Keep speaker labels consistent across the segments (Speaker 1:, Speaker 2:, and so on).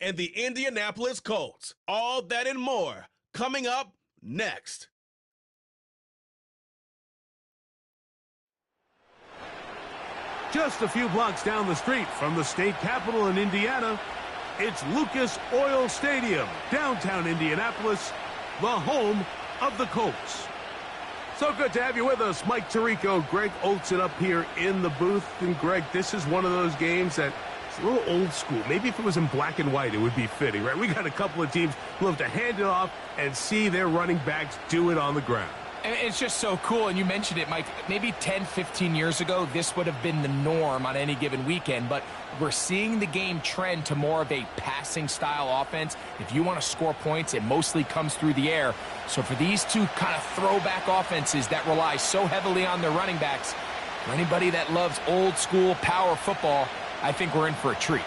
Speaker 1: and the Indianapolis Colts. All that and more coming up next.
Speaker 2: Just a few blocks down the street from the state capitol in Indiana, it's Lucas Oil Stadium, downtown Indianapolis, the home of the Colts. So good to have you with us, Mike Tirico, Greg Olson up here in the booth. And Greg, this is one of those games that it's a little old school. Maybe if it was in black and white, it would be fitting, right? We got a couple of teams who love to hand it off and see their running backs do it on the ground.
Speaker 3: It's just so cool, and you mentioned it, Mike. Maybe 10, 15 years ago, this would have been the norm on any given weekend, but we're seeing the game trend to more of a passing-style offense. If you want to score points, it mostly comes through the air. So for these two kind of throwback offenses that rely so heavily on their running backs, for anybody that loves old-school power football, I think we're in for a treat.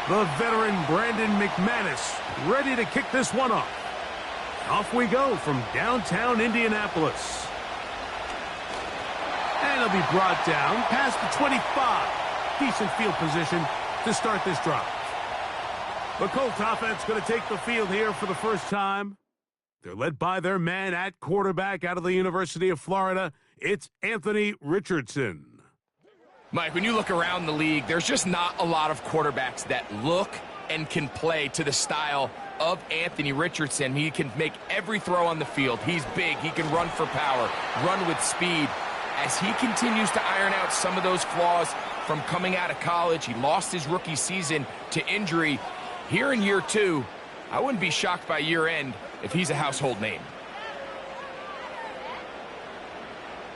Speaker 2: The veteran Brandon McManus ready to kick this one off. Off we go from downtown Indianapolis. And it'll be brought down past the 25. Decent field position to start this drive. The Colts offense going to take the field here for the first time. They're led by their man at quarterback out of the University of Florida. It's Anthony Richardson.
Speaker 3: Mike, when you look around the league, there's just not a lot of quarterbacks that look and can play to the style of Anthony Richardson. He can make every throw on the field. He's big. He can run for power, run with speed. As he continues to iron out some of those flaws from coming out of college, he lost his rookie season to injury. Here in year two, I wouldn't be shocked by year end if he's a household name.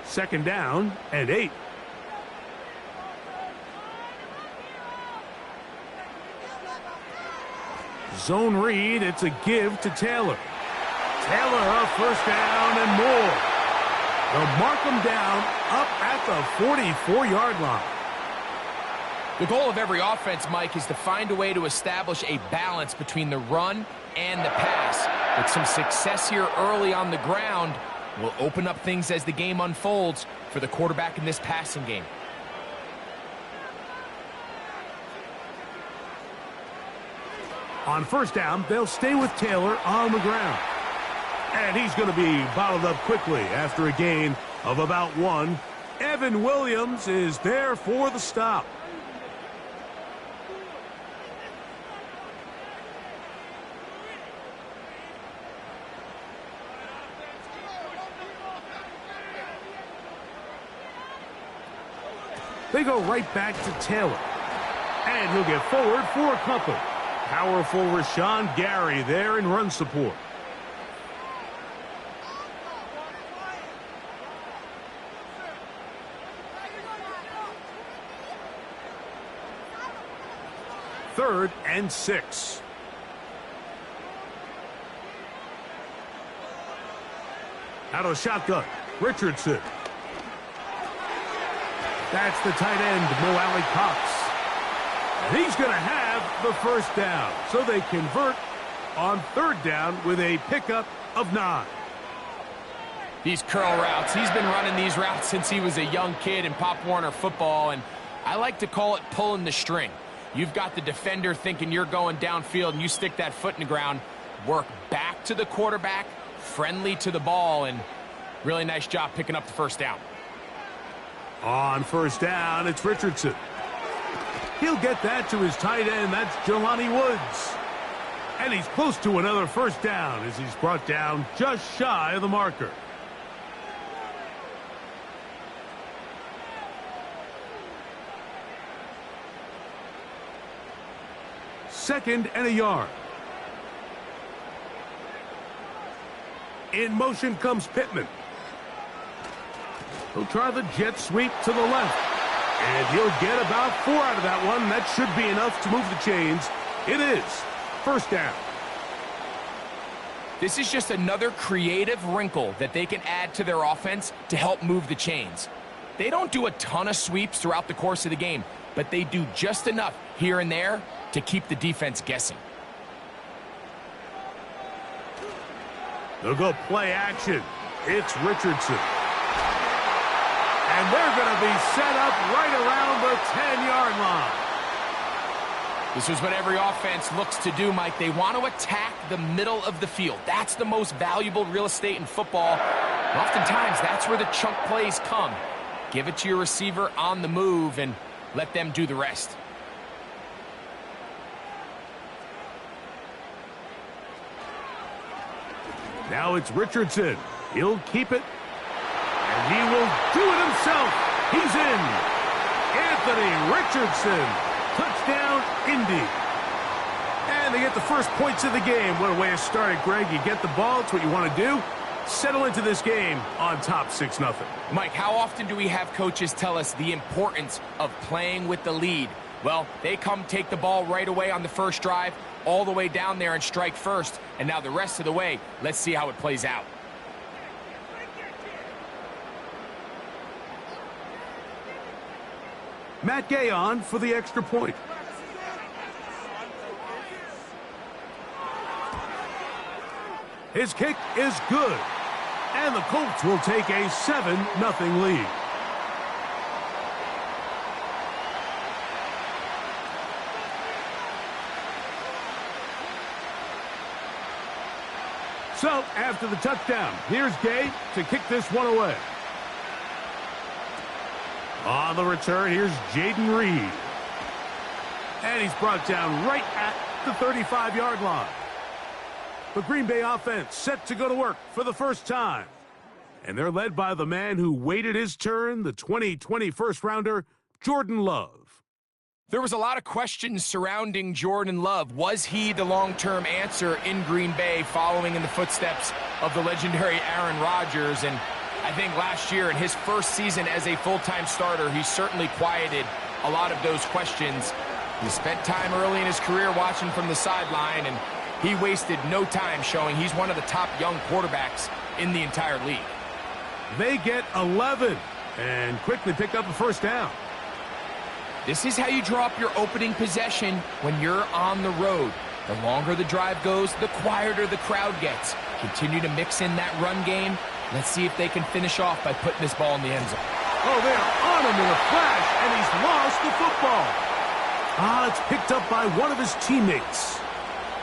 Speaker 2: Second down and 8. Zone read, it's a give to Taylor. Taylor a first down and more. They'll mark him down up at the 44-yard line.
Speaker 3: The goal of every offense, Mike, is to find a way to establish a balance between the run and the pass. With some success here early on the ground will open up things as the game unfolds for the quarterback in this passing game.
Speaker 2: On first down, they'll stay with Taylor on the ground. And he's going to be bottled up quickly after a gain of about 1. Evan Williams is there for the stop. They go right back to Taylor. And he'll get forward for a couple. Powerful Rashawn Gary there in run support. Third and 6. Out of shotgun, Richardson. That's the tight end, Mo Alley Cox. And he's going to have the first down. So they convert on third down with a pickup of 9.
Speaker 3: These curl routes, he's been running these routes since he was a young kid in Pop Warner football, and I like to call it pulling the string. You've got the defender thinking you're going downfield, and you stick that foot in the ground, work back to the quarterback, friendly to the ball, and really nice job picking up the first down.
Speaker 2: On first down, it's Richardson. He'll get that to his tight end. That's Jelani Woods. And he's close to another first down as he's brought down just shy of the marker. Second and a yard. In motion comes Pittman. He'll try the jet sweep to the left. And he'll get about 4 out of that one. That should be enough to move the chains. It is first down.
Speaker 3: This is just another creative wrinkle that they can add to their offense to help move the chains. They don't do a ton of sweeps throughout the course of the game, but they do just enough here and there to keep the defense guessing. They'll
Speaker 2: go play action. It's Richardson. And they're going to be set up right around the 10-yard line.
Speaker 3: This is what every offense looks to do, Mike. They want to attack the middle of the field. That's the most valuable real estate in football. And oftentimes, that's where the chunk plays come. Give it to your receiver on the move and let them do the rest.
Speaker 2: Now it's Richardson. He'll keep it. And he will do it himself. He's in. Anthony Richardson. Touchdown, Indy. And they get the first points of the game. What a way to start it, Greg. You get the ball. It's what you want to do. Settle into this game on top 6-0.
Speaker 3: Mike, how often do we have coaches tell us the importance of playing with the lead? Well, they come take the ball right away on the first drive, all the way down there and strike first. And now the rest of the way, let's see how it plays out.
Speaker 2: Matt Gay on for the extra point. His kick is good. And the Colts will take a 7-0 lead. So, after the touchdown, here's Gay to kick this one away. On the return, here's Jaden Reed. And he's brought down right at the 35-yard line. The Green Bay offense set to go to work for the first time. And they're led by the man who waited his turn, the 2020 first-rounder, Jordan Love.
Speaker 3: There was a lot of questions surrounding Jordan Love. Was he the long-term answer in Green Bay following in the footsteps of the legendary Aaron Rodgers? And I think last year in his first season as a full-time starter, he certainly quieted a lot of those questions. He spent time early in his career watching from the sideline, and he wasted no time showing he's one of the top young quarterbacks in the entire league.
Speaker 2: They get 11 and quickly pick up a first down.
Speaker 3: This is how you draw up your opening possession when you're on the road. The longer the drive goes, the quieter the crowd gets. Continue to mix in that run game. Let's see if they can finish off by putting this ball in the end zone.
Speaker 2: Oh, they're on him in a flash, and he's lost the football. It's picked up by one of his teammates.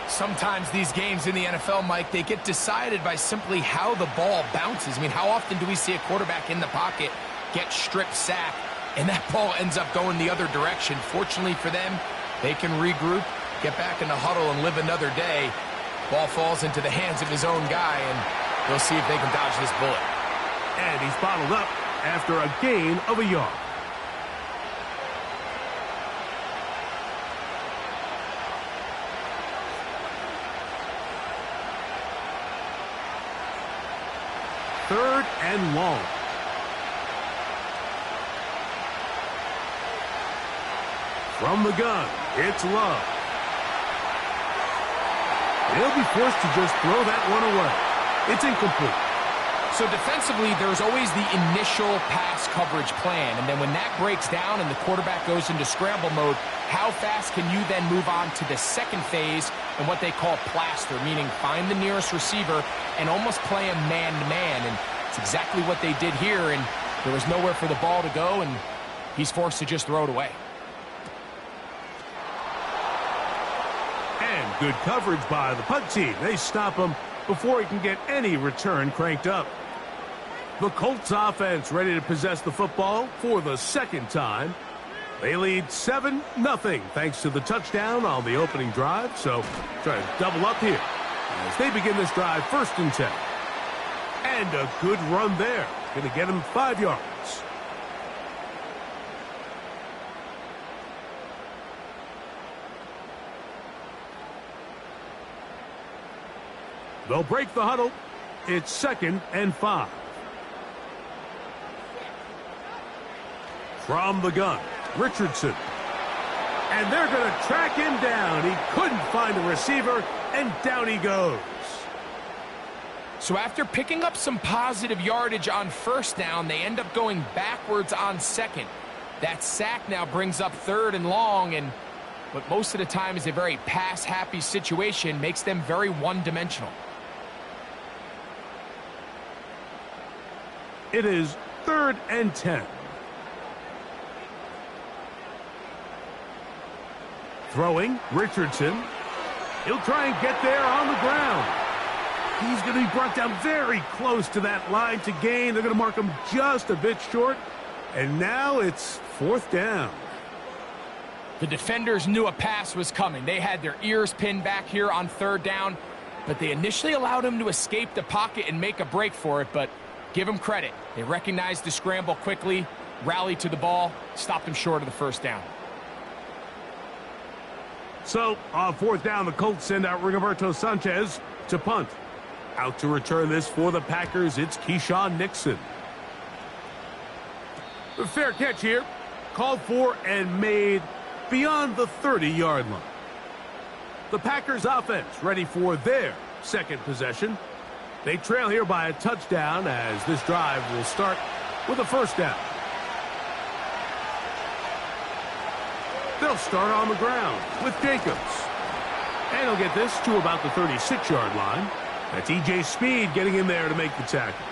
Speaker 3: Sometimes these games in the NFL, Mike, they get decided by simply how the ball bounces. I mean, how often do we see a quarterback in the pocket get strip sacked, and that ball ends up going the other direction? Fortunately for them, they can regroup, get back in the huddle, and live another day. Ball falls into the hands of his own guy, and they'll see if they can dodge this bullet.
Speaker 2: And he's bottled up after a gain of a yard. Third and long. From the gun, it's Love. He'll be forced to just throw that one away. It's incomplete.
Speaker 3: So defensively, there's always the initial pass coverage plan, and then when that breaks down and the quarterback goes into scramble mode, how fast can you then move on to the second phase and what they call plaster, meaning find the nearest receiver and almost play him man-to-man, and it's exactly what they did here, and there was nowhere for the ball to go, and he's forced to just throw it away.
Speaker 2: And good coverage by the punt team. They stop him before he can get any return cranked up. The Colts offense ready to possess the football for the second time. They lead 7-0 thanks to the touchdown on the opening drive. So try to double up here as they begin this drive 1st and 10. And a good run there. Going to get him 5 yards. They'll break the huddle. It's 2nd and 5. From the gun, Richardson. And they're going to track him down. He couldn't find a receiver, and down he goes.
Speaker 3: So after picking up some positive yardage on 1st down, they end up going backwards on 2nd. That sack now brings up 3rd and long, and what most of the time is a very pass-happy situation makes them very one-dimensional.
Speaker 2: It is 3rd and 10. Throwing, Richardson. He'll try and get there on the ground. He's going to be brought down very close to that line to gain. They're going to mark him just a bit short. And now it's 4th down.
Speaker 3: The defenders knew a pass was coming. They had their ears pinned back here on 3rd down, but they initially allowed him to escape the pocket and make a break for it, but give him credit. They recognized the scramble quickly, rallied to the ball, stopped him short of the 1st down.
Speaker 2: So, on 4th down, the Colts send out Rigoberto Sanchez to punt. Out to return this for the Packers, it's Keyshawn Nixon. The fair catch here, called for and made beyond the 30-yard line. The Packers offense ready for their 2nd possession. They trail here by a touchdown as this drive will start with a 1st down. They'll start on the ground with Jacobs. And he'll get this to about the 36-yard line. That's E.J. Speed getting in there to make the tackle.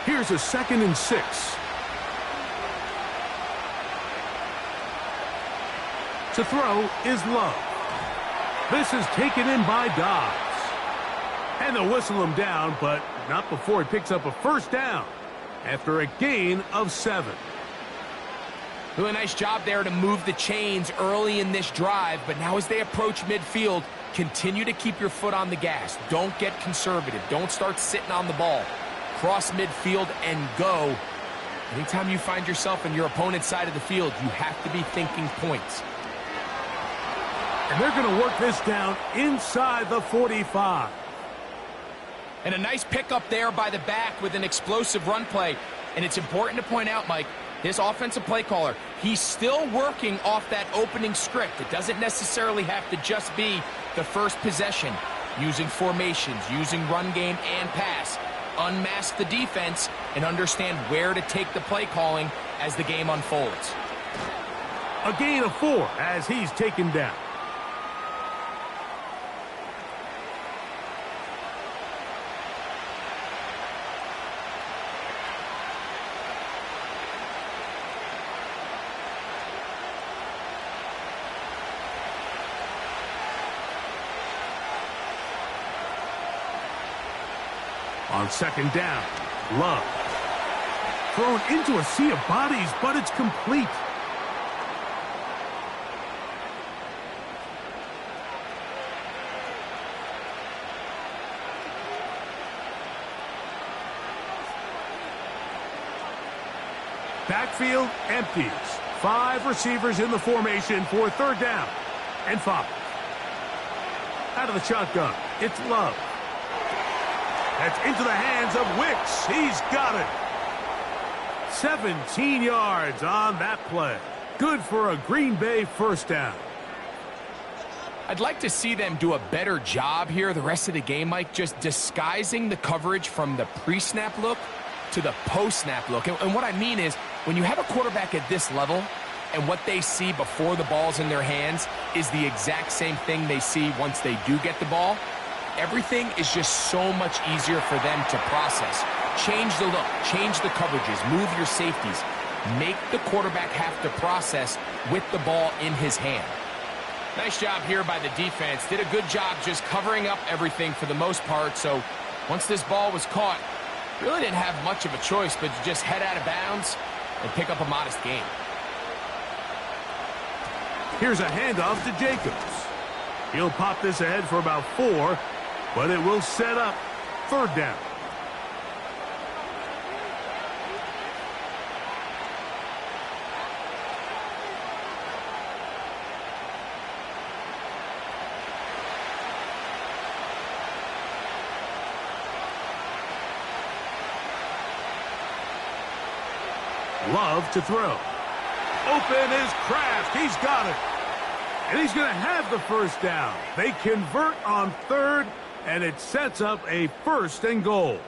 Speaker 2: Here's a 2nd and 6. To throw is Love. This is taken in by Dobbs. And they'll whistle him down, but not before he picks up a 1st down after a gain of 7.
Speaker 3: Doing a nice job there to move the chains early in this drive, but now as they approach midfield, continue to keep your foot on the gas. Don't get conservative. Don't start sitting on the ball. Cross midfield and go. Anytime you find yourself on your opponent's side of the field, you have to be thinking points.
Speaker 2: And they're going to work this down inside the 45.
Speaker 3: And a nice pickup there by the back with an explosive run play. And it's important to point out, Mike, this offensive play caller, he's still working off that opening script. It doesn't necessarily have to just be the first possession. Using formations, using run game and pass. Unmask the defense and understand where to take the play calling as the game unfolds.
Speaker 2: A gain of 4 as he's taken down. On 2nd down, Love. Thrown into a sea of bodies, but it's complete. Backfield empties. 5 receivers in the formation for 3rd down and 5. Out of the shotgun, it's Love. That's into the hands of Wicks. He's got it. 17 yards on that play. Good for a Green Bay 1st down.
Speaker 3: I'd like to see them do a better job here the rest of the game, Mike, just disguising the coverage from the pre-snap look to the post-snap look. And what I mean is, when you have a quarterback at this level and what they see before the ball's in their hands is the exact same thing they see once they do get the ball, everything is just so much easier for them to process. Change the look, change the coverages, move your safeties. Make the quarterback have to process with the ball in his hand. Nice job here by the defense. Did a good job just covering up everything for the most part. So once this ball was caught, really didn't have much of a choice but to just head out of bounds and pick up a modest gain.
Speaker 2: Here's a handoff to Jacobs. He'll pop this ahead for about 4, but it will set up 3rd down. Love to throw. Open is Kraft. He's got it. And he's going to have the 1st down. They convert on 3rd, and it sets up a 1st and goal.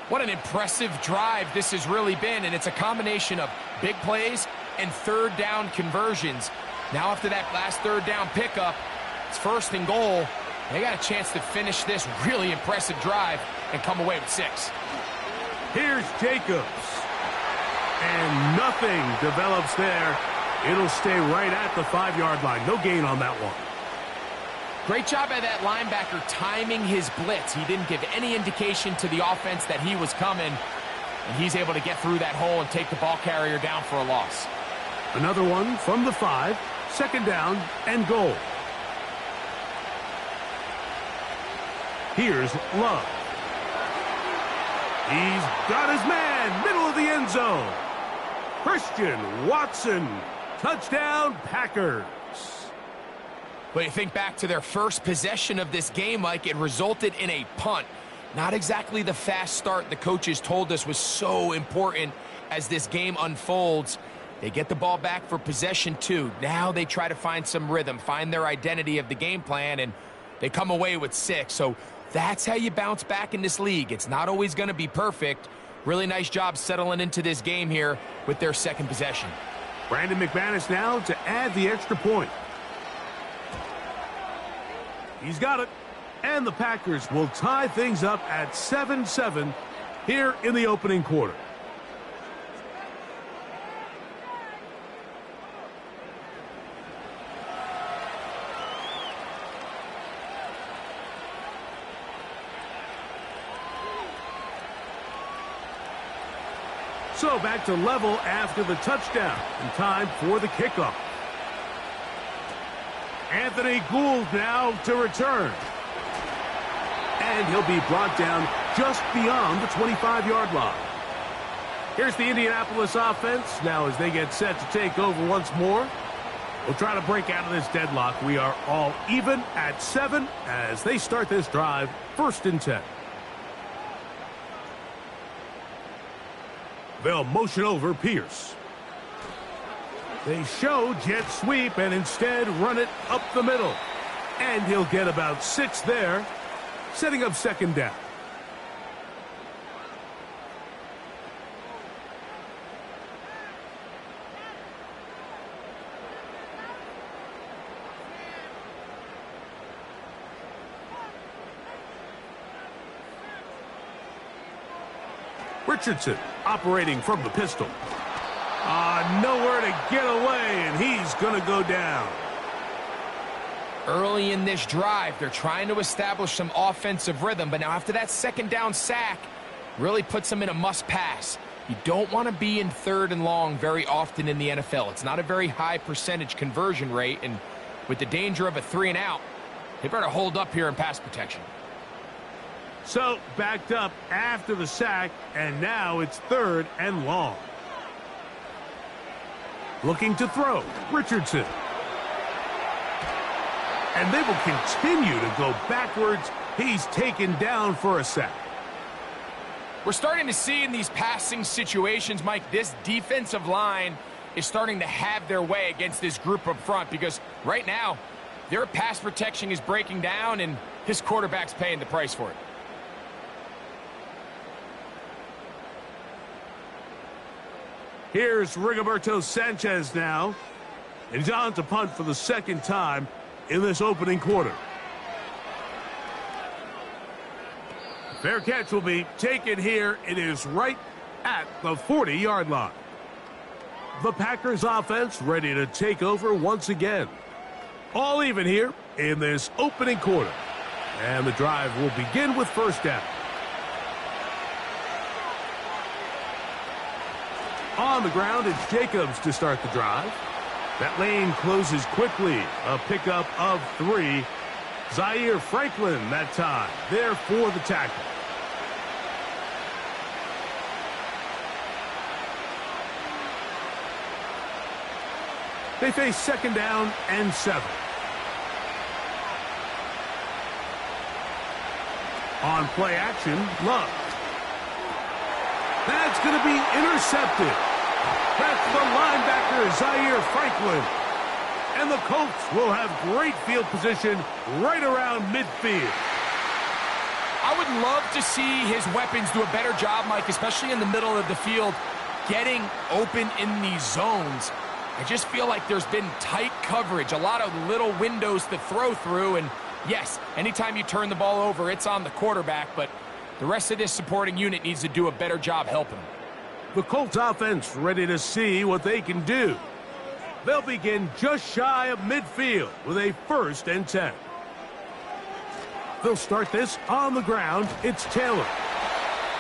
Speaker 3: What an impressive drive this has really been, and it's a combination of big plays and 3rd down conversions. Now after that last 3rd down pickup, it's 1st and goal, They got a chance to finish this really impressive drive and come away with 6.
Speaker 2: Here's Jacobs. And nothing develops there. It'll stay right at the 5-yard line. No gain on that one.
Speaker 3: Great job by that linebacker timing his blitz. He didn't give any indication to the offense that he was coming, and he's able to get through that hole and take the ball carrier down for a loss.
Speaker 2: Another one from the 5, 2nd down and goal. Here's Love. He's got his man, middle of the end zone. Christian Watson, touchdown Packers.
Speaker 3: But you think back to their first possession of this game, Mike, it resulted in a punt. Not exactly the fast start the coaches told us was so important as this game unfolds. They get the ball back for possession 2. Now they try to find some rhythm, find their identity of the game plan, and they come away with 6. So that's how you bounce back in this league. It's not always going to be perfect. Really nice job settling into this game here with their second possession.
Speaker 2: Brandon McManus now to add the extra point. He's got it. And the Packers will tie things up at 7-7 here in the opening quarter. So back to level after the touchdown, and time for the kickoff. Anthony Gould now to return. And he'll be brought down just beyond the 25-yard line. Here's the Indianapolis offense now as they get set to take over once more. We'll try to break out of this deadlock. We are all even at 7 as they start this drive, 1st and 10. They'll motion over Pierce. They show jet sweep and instead run it up the middle. And he'll get about 6 there, setting up 2nd down. Richardson operating from the pistol. Nowhere to get away, and he's going to go down.
Speaker 3: Early in this drive, they're trying to establish some offensive rhythm, but now after that 2nd down sack, really puts them in a must-pass. You don't want to be in 3rd and long very often in the NFL. It's not a very high percentage conversion rate, and with the danger of a 3-and-out, they better hold up here in pass protection.
Speaker 2: So, backed up after the sack, and now it's 3rd and long. Looking to throw, Richardson. And they will continue to go backwards. He's taken down for a sack.
Speaker 3: We're starting to see in these passing situations, Mike, this defensive line is starting to have their way against this group up front because right now, their pass protection is breaking down and his quarterback's paying the price for it.
Speaker 2: Here's Rigoberto Sanchez now. And he's on to punt for the 2nd time in this opening quarter. Fair catch will be taken here. It is right at the 40-yard line. The Packers offense ready to take over once again. All even here in this opening quarter. And the drive will begin with 1st down. On the ground, it's Jacobs to start the drive. That lane closes quickly. A pickup of 3. Zaire Franklin that time. There for the tackle. They face 2nd down and 7. On play action, Love. That's going to be intercepted. That's the linebacker, Zaire Franklin. And the Colts will have great field position right around midfield.
Speaker 3: I would love to see his weapons do a better job, Mike, especially in the middle of the field, getting open in these zones. I just feel like there's been tight coverage, a lot of little windows to throw through, and Yes, anytime you turn the ball over, it's on the quarterback, but the rest of this supporting unit needs to do a better job helping him.
Speaker 2: The Colts offense ready to see what they can do. They'll begin just shy of midfield with a 1st and 10. They'll start this on the ground. It's Taylor.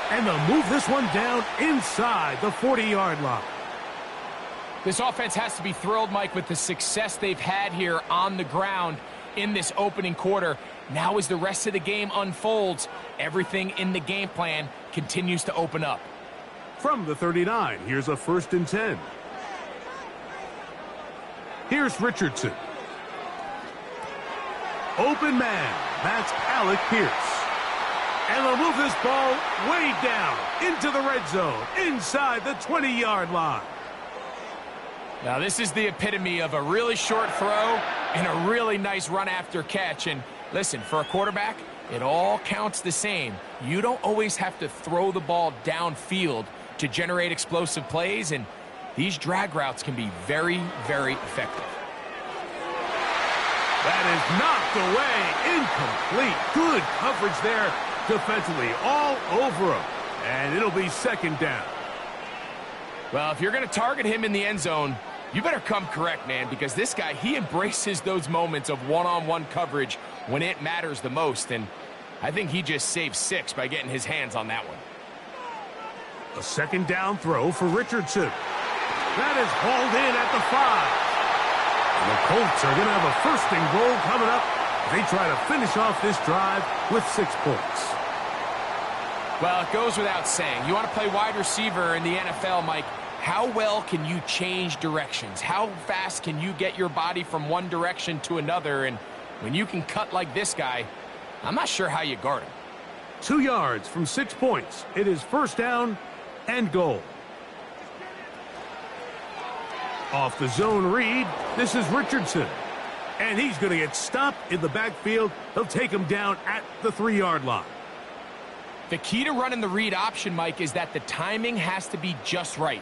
Speaker 2: And they'll move this one down inside the 40-yard line.
Speaker 3: This offense has to be thrilled, Mike, with the success they've had here on the ground in this opening quarter. Now as the rest of the game unfolds, everything in the game plan continues to open up.
Speaker 2: From the 39, here's a 1st and 10. Here's Richardson. Open man. That's Alec Pierce. And they'll move this ball way down into the red zone, inside the 20-yard line.
Speaker 3: Now, this is the epitome of a really short throw and a really nice run after catch. And listen, for a quarterback, it all counts the same. You don't always have to throw the ball downfield to generate explosive plays, and these drag routes can be very, very effective.
Speaker 2: That is knocked away, incomplete. Good coverage there defensively, all over him. And it'll be 2nd down.
Speaker 3: Well, if you're going to target him in the end zone, you better come correct, man, because this guy, he embraces those moments of one-on-one coverage when it matters the most, and I think he just saved 6 by getting his hands on that one.
Speaker 2: A 2nd down throw for Richardson. That is hauled in at the 5. And the Colts are going to have a 1st and goal coming up. They try to finish off this drive with 6 points.
Speaker 3: Well, it goes without saying. You want to play wide receiver in the NFL, Mike. How well can you change directions? How fast can you get your body from one direction to another? And when you can cut like this guy, I'm not sure how you guard him.
Speaker 2: 2 yards from 6 points. It is 1st down and goal. Off the zone read, this is Richardson. And he's going to get stopped in the backfield. They'll take him down at the 3-yard line.
Speaker 3: The key to running the read option, Mike, is that the timing has to be just right.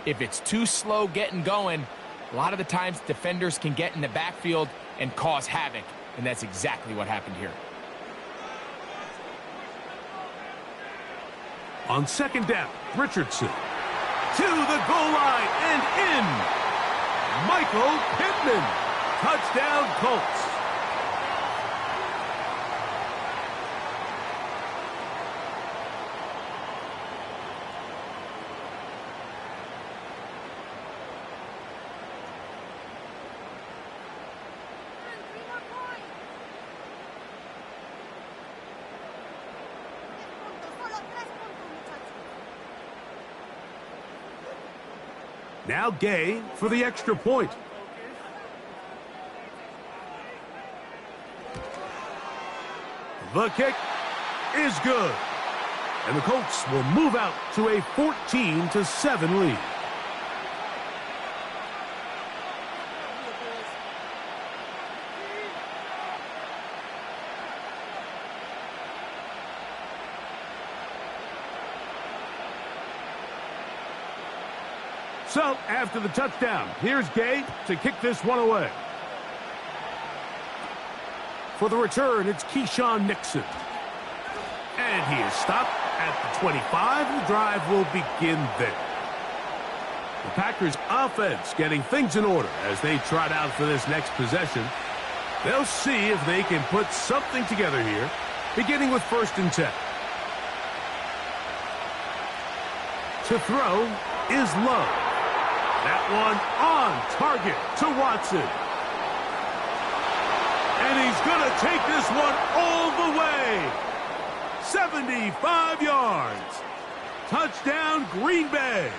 Speaker 3: If it's too slow getting going, a lot of the times defenders can get in the backfield and cause havoc, and that's exactly what happened here.
Speaker 2: On 2nd down, Richardson to the goal line and in. Michael Pittman. Touchdown, Colts. Now Gay for the extra point. The kick is good. And the Colts will move out to a 14-7 lead. So, after the touchdown, here's Gay to kick this one away. For the return, it's Keyshawn Nixon. And he is stopped at the 25. The drive will begin there. The Packers offense getting things in order as they trot out for this next possession. They'll see if they can put something together here, beginning with 1st and 10. To throw is Love. That one on target to Watson. And he's going to take this one all the way. 75 yards. Touchdown, Green Bay.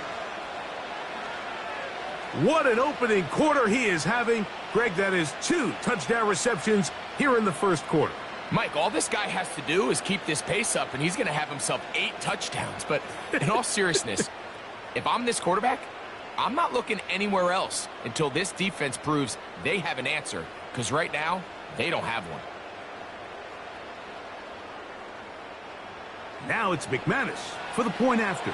Speaker 2: What an opening quarter he is having. Greg, that is 2 touchdown receptions here in the 1st quarter.
Speaker 3: Mike, all this guy has to do is keep this pace up, and he's going to have himself 8 touchdowns. But in all seriousness, if I'm this quarterback, I'm not looking anywhere else until this defense proves they have an answer, because right now, they don't have one.
Speaker 2: Now it's McManus for the point after.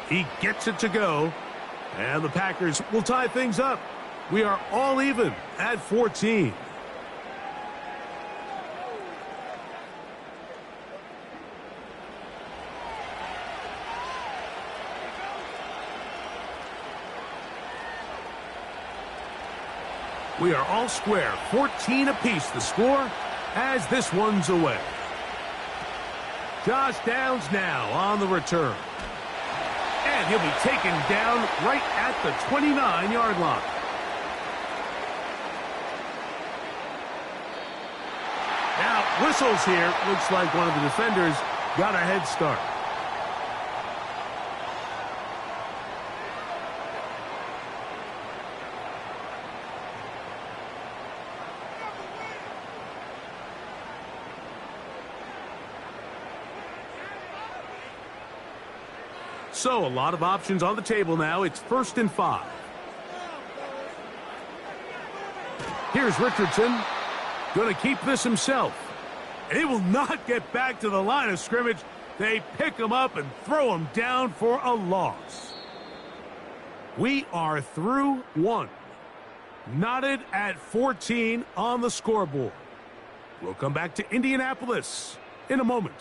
Speaker 2: He gets it to go. And the Packers will tie things up. We are all even at 14. We are all square, 14 apiece the score as this one's away. Josh Downs now on the return. And he'll be taken down right at the 29-yard line. Now, whistles here. Looks like one of the defenders got a head start. So, a lot of options on the table now. It's 1st and 5. Here's Richardson. Going to keep this himself. And he will not get back to the line of scrimmage. They pick him up and throw him down for a loss. We are through one. Knotted at 14 on the scoreboard. We'll come back to Indianapolis in a moment.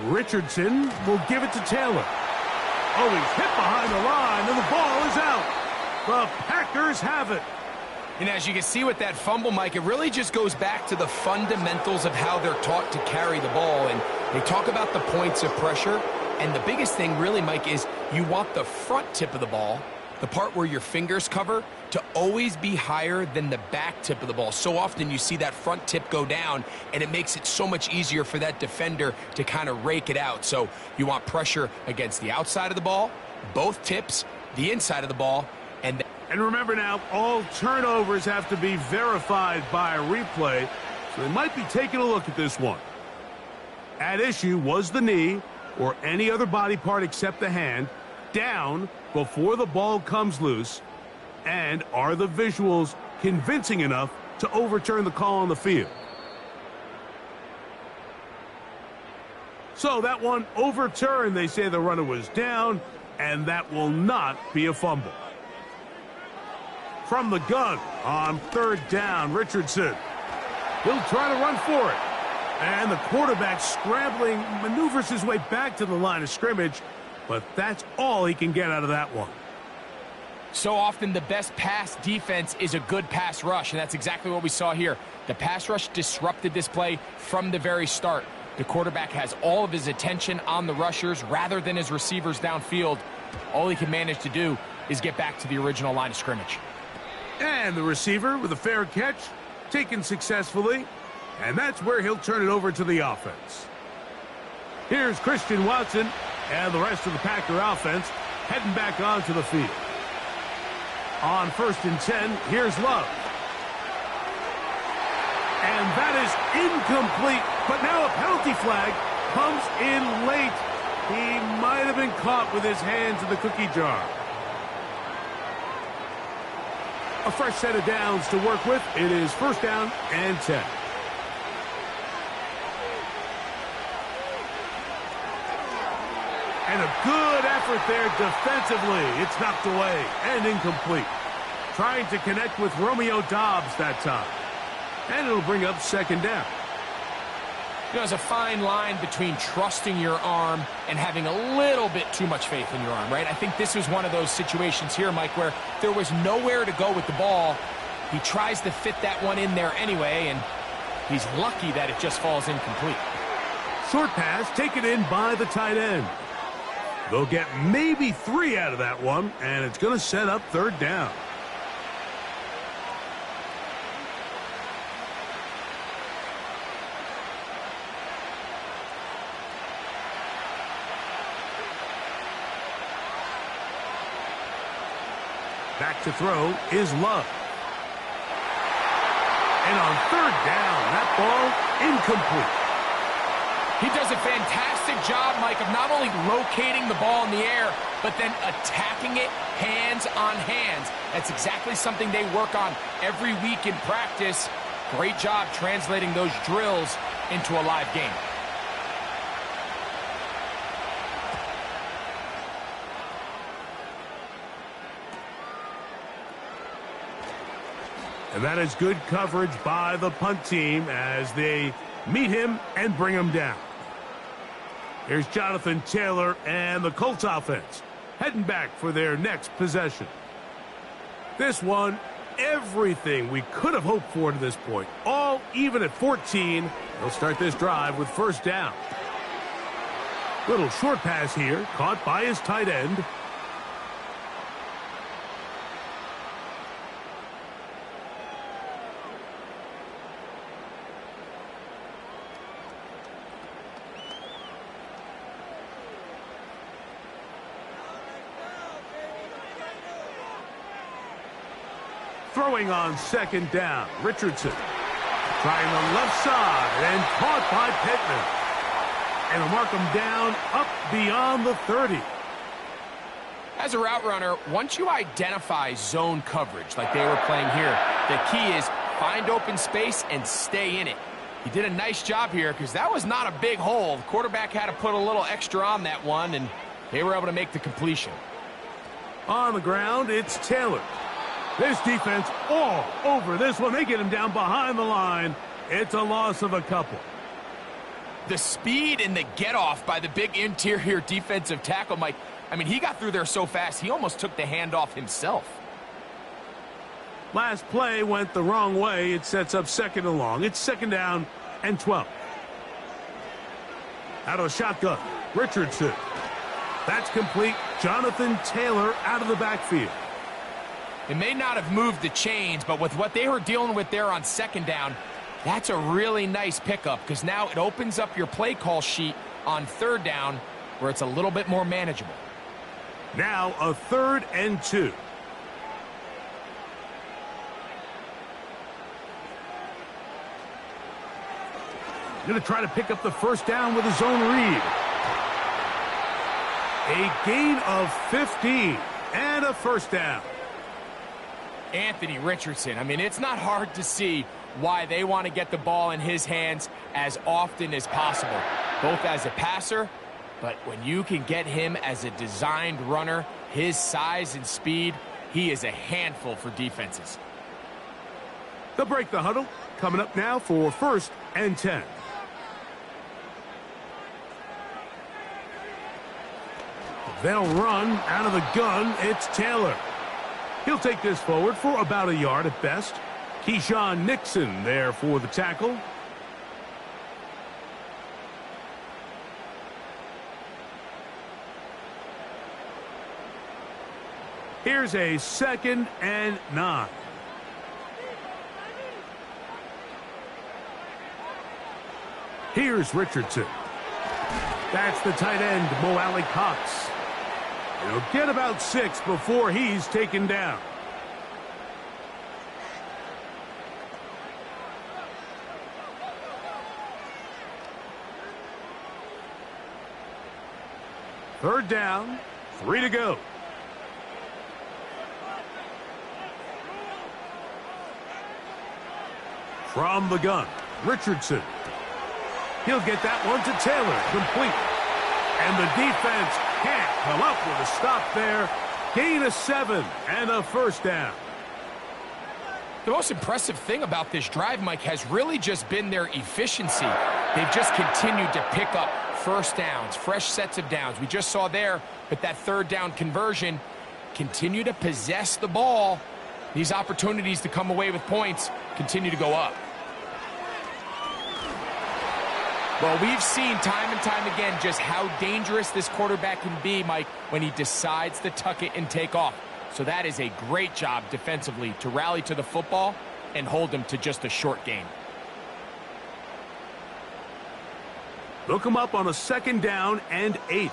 Speaker 2: Richardson will give it to Taylor. Oh, he's hit behind the line, and the ball is out. The Packers have it.
Speaker 3: And as you can see with that fumble, Mike, it really just goes back to the fundamentals of how they're taught to carry the ball. And they talk about the points of pressure. And the biggest thing really, Mike, is you want the front tip of the ball, the part where your fingers cover, to always be higher than the back tip of the ball. So often you see that front tip go down, and it makes it so much easier for that defender to kind of rake it out. So you want pressure against the outside of the ball, both tips, the inside of the ball, and
Speaker 2: remember now, all turnovers have to be verified by a replay, so they might be taking a look at this one. At issue was the knee or any other body part except the hand down before the ball comes loose, and are the visuals convincing enough to overturn the call on the field? So that one overturned. They say the runner was down, and that will not be a fumble. From the gun on 3rd down, Richardson. He'll try to run for it. And the quarterback scrambling, maneuvers his way back to the line of scrimmage, but that's all he can get out of that one.
Speaker 3: So often the best pass defense is a good pass rush, and that's exactly what we saw here. The pass rush disrupted this play from the very start. The quarterback has all of his attention on the rushers rather than his receivers downfield. All he can manage to do is get back to the original line of scrimmage.
Speaker 2: And the receiver with a fair catch, taken successfully, and that's where he'll turn it over to the offense. Here's Christian Watson and the rest of the Packer offense heading back onto the field. On 1st and 10, here's Love. And that is incomplete, but now a penalty flag comes in late. He might have been caught with his hands in the cookie jar. A fresh set of downs to work with. It is 1st down and 10. And a good effort there defensively. It's knocked away and incomplete. Trying to connect with Romeo Doubs that time. And it'll bring up 2nd down.
Speaker 3: You know, there's a fine line between trusting your arm and having a little bit too much faith in your arm, right? I think this was one of those situations here, Mike, where there was nowhere to go with the ball. He tries to fit that one in there anyway, and he's lucky that it just falls incomplete.
Speaker 2: Short pass taken in by the tight end. They'll get maybe 3 out of that one, and it's going to set up 3rd down. Back to throw is Love. And on 3rd down, that ball incomplete.
Speaker 3: He does a fantastic job, Mike, of not only locating the ball in the air, but then attacking it hands on hands. That's exactly something they work on every week in practice. Great job translating those drills into a live game.
Speaker 2: And that is good coverage by the punt team as they meet him and bring him down. Here's Jonathan Taylor and the Colts offense heading back for their next possession. This one, everything we could have hoped for to this point. All even at 14. They'll start this drive with first down. Little short pass here, caught by his tight end. Throwing on second down, Richardson trying the left side and caught by Pittman. And will mark him down up beyond the 30.
Speaker 3: As a route runner, once you identify zone coverage like they were playing here, the key is find open space and stay in it. He did a nice job here because that was not a big hole. The quarterback had to put a little extra on that one, and they were able to make the completion.
Speaker 2: On the ground, it's Taylor. This defense all over this one. They get him down behind the line. It's a loss of a couple.
Speaker 3: The speed and the get-off by the big interior defensive tackle, Mike, I mean, he got through there so fast, he almost took the handoff himself.
Speaker 2: Last play went the wrong way. It sets up second and long. It's second down and 12. Out of the shotgun, Richardson. That's complete. Jonathan Taylor out of the backfield.
Speaker 3: It may not have moved the chains, but with what they were dealing with there on second down, that's a really nice pickup because now it opens up your play call sheet on third down where it's a little bit more manageable.
Speaker 2: Now a 3rd and 2. Going to try to pick up the first down with his own read. A gain of 15 and a first down.
Speaker 3: Anthony Richardson, I mean, it's not hard to see why they want to get the ball in his hands as often as possible, both as a passer, but when you can get him as a designed runner, his size and speed, he is a handful for defenses.
Speaker 2: They'll break the huddle. Coming up now for 1st and 10. They'll run out of the gun. It's Taylor. He'll take this forward for about a yard at best. Keyshawn Nixon there for the tackle. Here's a 2nd and 9. Here's Richardson. That's the tight end, Mo Alley Cox. He'll get about 6 before he's taken down. Third down, 3 to go. From the gun, Richardson. He'll get that one to Taylor, complete. And the defense can't come up with a stop there. Gain of 7 and a first down.
Speaker 3: The most impressive thing about this drive, Mike, has really just been their efficiency. They've just continued to pick up first downs, fresh sets of downs. We just saw there with that third down conversion, continue to possess the ball. These opportunities to come away with points continue to go up. Well, we've seen time and time again just how dangerous this quarterback can be, Mike, when he decides to tuck it and take off. So that is a great job defensively to rally to the football and hold him to just a short gain.
Speaker 2: Look him up on a 2nd down and 8.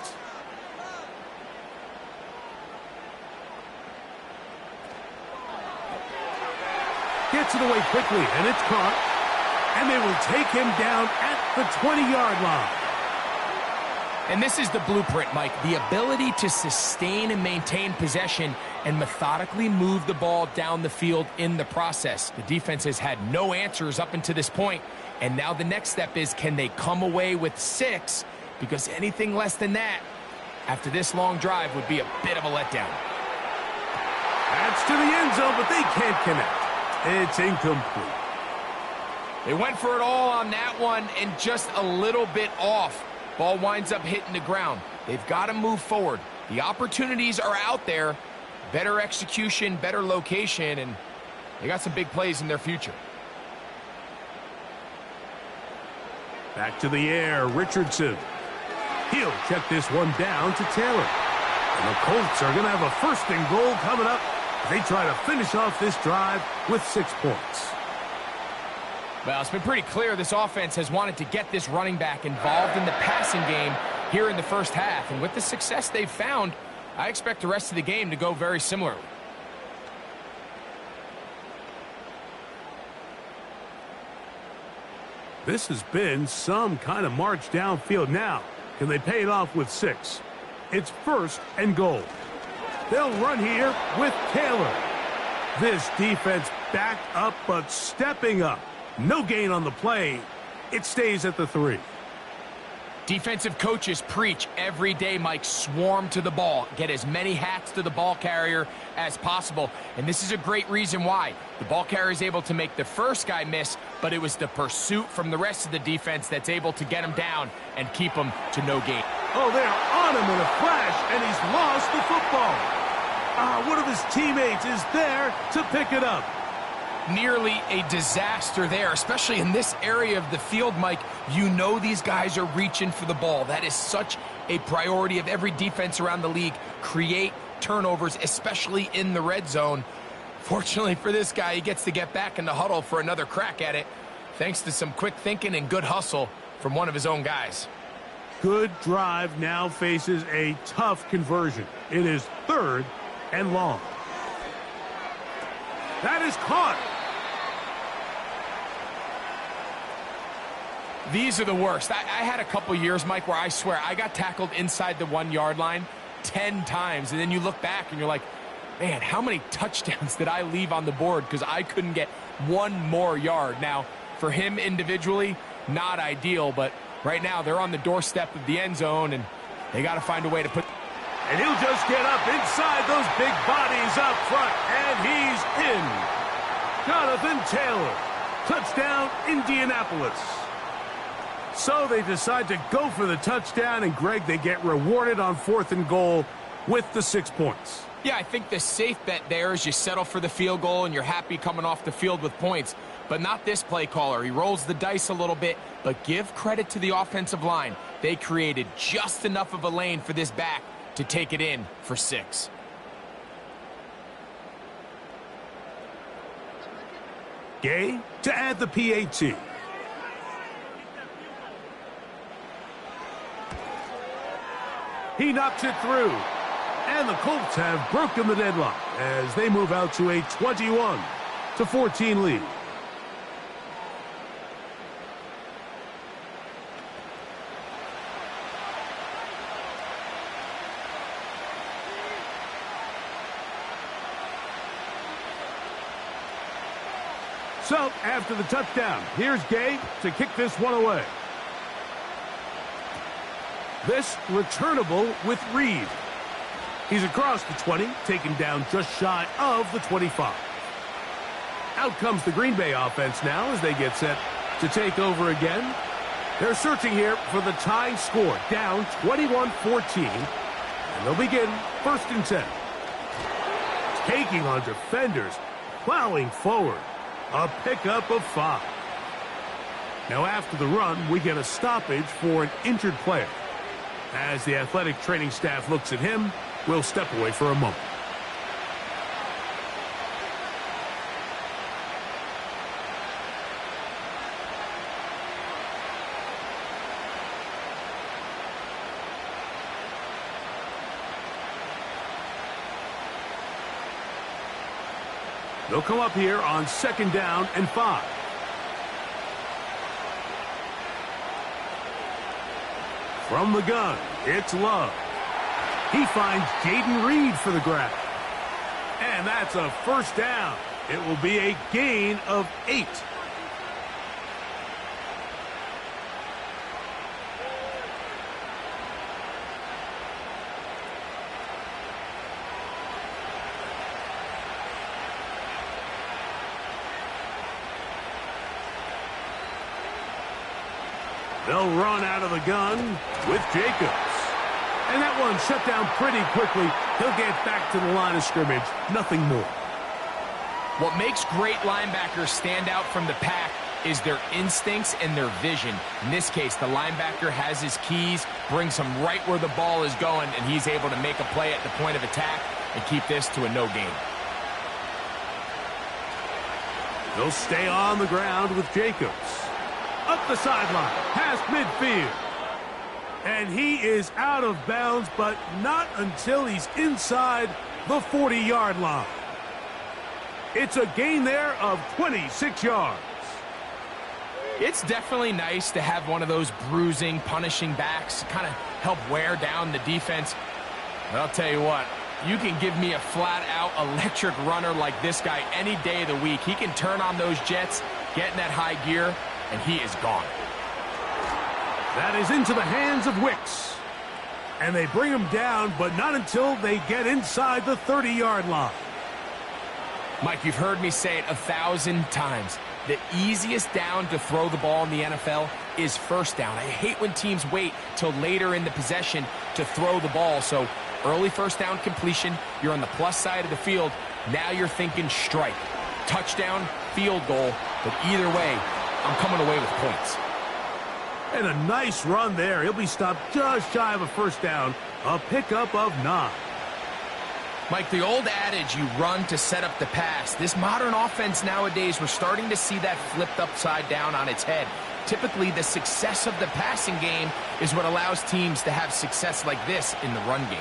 Speaker 2: Gets it away quickly, and it's caught. And they will take him down at the 20-yard line.
Speaker 3: And this is the blueprint, Mike. The ability to sustain and maintain possession and methodically move the ball down the field in the process. The defense has had no answers up until this point, and now the next step is, can they come away with 6? Because anything less than that, after this long drive, would be a bit of a letdown.
Speaker 2: That's to the end zone, but they can't connect. It's incomplete.
Speaker 3: They went for it all on that one and just a little bit off. Ball winds up hitting the ground. They've got to move forward. The opportunities are out there. Better execution, better location, and they got some big plays in their future.
Speaker 2: Back to the air, Richardson. He'll check this one down to Taylor. And the Colts are going to have a 1st and goal coming up as they try to finish off this drive with 6 points.
Speaker 3: Well, it's been pretty clear this offense has wanted to get this running back involved in the passing game here in the first half. And with the success they've found, I expect the rest of the game to go very similarly.
Speaker 2: This has been some kind of march downfield now. Can they pay it off with 6? It's 1st and goal. They'll run here with Taylor. This defense back up but stepping up. No gain on the play. It stays at the 3.
Speaker 3: Defensive coaches preach every day, Mike, swarm to the ball. Get as many hats to the ball carrier as possible. And this is a great reason why. The ball carrier is able to make the first guy miss, but it was the pursuit from the rest of the defense that's able to get him down and keep him to no gain.
Speaker 2: Oh, they're on him in a flash, and he's lost the football. One of his teammates is there to pick it up.
Speaker 3: Nearly a disaster there, especially in this area of the field, Mike. You know these guys are reaching for the ball. That is such a priority of every defense around the league. Create turnovers, especially in the red zone. Fortunately for this guy, he gets to get back in the huddle for another crack at it, thanks to some quick thinking and good hustle from one of his own guys.
Speaker 2: Good drive now faces a tough conversion. It is 3rd and long. That is caught.
Speaker 3: These are the worst. I had a couple years, Mike, where I swear I got tackled inside the 1-yard line 10 times. And then you look back and you're like, man, how many touchdowns did I leave on the board because I couldn't get one more yard? Now, for him individually, not ideal, but right now they're on the doorstep of the end zone, and they got to find a way to put...
Speaker 2: And he'll just get up inside those big bodies up front, and he's in. Jonathan Taylor. Touchdown, Indianapolis. So they decide to go for the touchdown, and Greg, they get rewarded on 4th and goal with the 6 points.
Speaker 3: Yeah, I think the safe bet there is you settle for the field goal and you're happy coming off the field with points. But not this play caller. He rolls the dice a little bit, but give credit to the offensive line. They created just enough of a lane for this back to take it in for 6.
Speaker 2: Gay to add the PAT. He knocks it through. And the Colts have broken the deadlock as they move out to a 21-14 lead. So, after the touchdown, here's Gay to kick this one away. This returnable with Reed. He's across the 20, taken down just shy of the 25. Out comes the Green Bay offense now as they get set to take over again. They're searching here for the tying score, down 21-14. And they'll begin 1st and 10. Taking on defenders, plowing forward. A pickup of 5. Now after the run, we get a stoppage for an injured player. As the athletic training staff looks at him, we'll step away for a moment. They'll come up here on 2nd down and 5. From the gun, It's Love. He finds Jaden Reed for the grab. And that's a first down. It will be a gain of 8. They'll run out of the gun with Jacobs. And that one shut down pretty quickly. He'll get back to the line of scrimmage. Nothing more.
Speaker 3: What makes great linebackers stand out from the pack is their instincts and their vision. In this case, the linebacker has his keys, brings him right where the ball is going, and he's able to make a play at the point of attack and keep this to a no gain.
Speaker 2: They'll stay on the ground with Jacobs. Up the sideline, past midfield. And he is out of bounds, but not until he's inside the 40-yard line. It's a gain there of 26 yards.
Speaker 3: It's definitely nice to have one of those bruising, punishing backs kind of help wear down the defense. But I'll tell you what, you can give me a flat-out electric runner like this guy any day of the week. He can turn on those jets, get in that high gear, and he is gone.
Speaker 2: That is into the hands of Wicks. And they bring him down, but not until they get inside the 30-yard line.
Speaker 3: Mike, you've heard me say it 1,000 times. The easiest down to throw the ball in the NFL is first down. I hate when teams wait till later in the possession to throw the ball. So early first down completion, you're on the plus side of the field. Now you're thinking strike, touchdown, field goal. But either way, I'm coming away with points.
Speaker 2: And a nice run there. He'll be stopped just shy of a first down. A pickup of 9.
Speaker 3: Mike, the old adage, you run to set up the pass. This modern offense nowadays, we're starting to see that flipped upside down on its head. Typically, the success of the passing game is what allows teams to have success like this in the run game.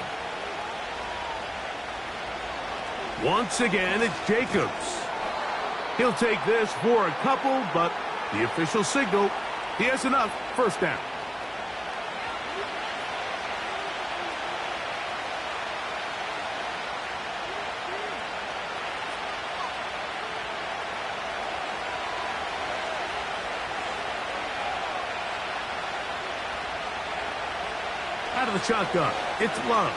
Speaker 2: Once again, it's Jacobs. He'll take this for a couple, but the official signal, he has enough. First down. Out of the shotgun, it's Love.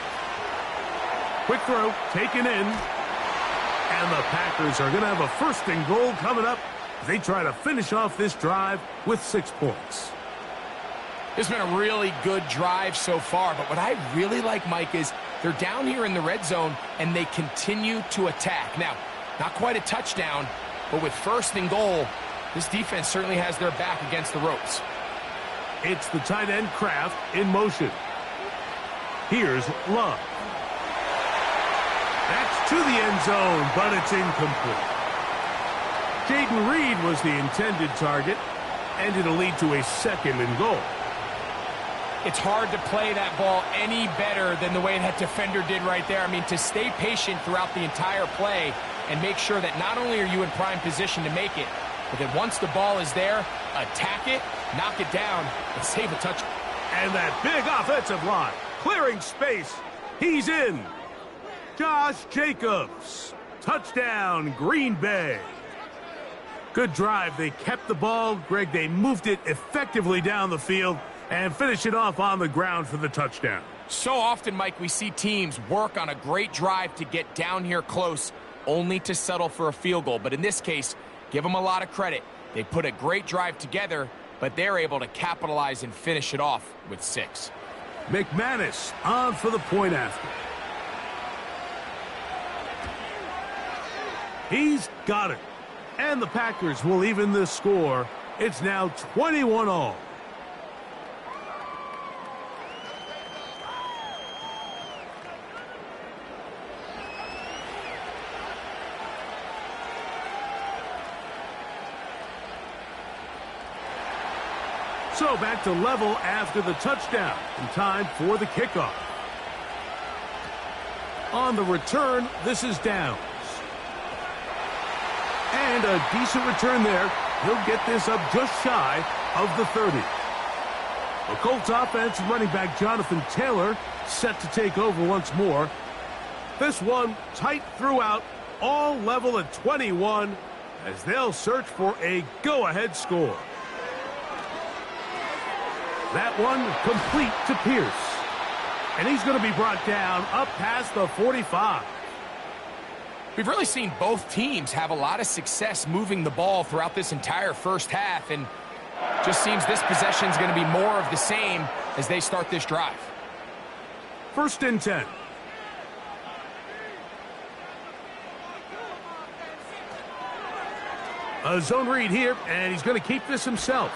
Speaker 2: Quick throw, taken in. And the Packers are going to have a first and goal coming up as they try to finish off this drive with 6 points.
Speaker 3: It's been a really good drive so far, but what I really like, Mike, is they're down here in the red zone and they continue to attack. Now, not quite a touchdown, but with first and goal, this defense certainly has their back against the ropes.
Speaker 2: It's the tight end Kraft in motion. Here's Love. That's to the end zone, but it's incomplete. Jaden Reed was the intended target, and it'll lead to a second and goal.
Speaker 3: It's hard to play that ball any better than the way that defender did right there. I mean, to stay patient throughout the entire play and make sure that not only are you in prime position to make it, but that once the ball is there, attack it, knock it down, and save a touchdown.
Speaker 2: And that big offensive line, clearing space. He's in. Josh Jacobs. Touchdown, Green Bay. Good drive. They kept the ball. Greg, they moved it effectively down the field and finish it off on the ground for the touchdown.
Speaker 3: So often, Mike, we see teams work on a great drive to get down here close, only to settle for a field goal. But in this case, give them a lot of credit. They put a great drive together, but they're able to capitalize and finish it off with 6.
Speaker 2: McManus on for the point after. He's got it. And the Packers will even the score. It's now 21-all. So back to level after the touchdown. In time for the kickoff. On the return, this is Downs. And a decent return there. He'll get this up just shy of the 30. The Colts offense and running back Jonathan Taylor set to take over once more. This one tight throughout, all level at 21 as they'll search for a go-ahead score. That one complete to Pierce. And he's going to be brought down up past the 45.
Speaker 3: We've really seen both teams have a lot of success moving the ball throughout this entire first half, and just seems this possession is going to be more of the same as they start this drive.
Speaker 2: 1st and 10. A zone read here, and he's going to keep this himself.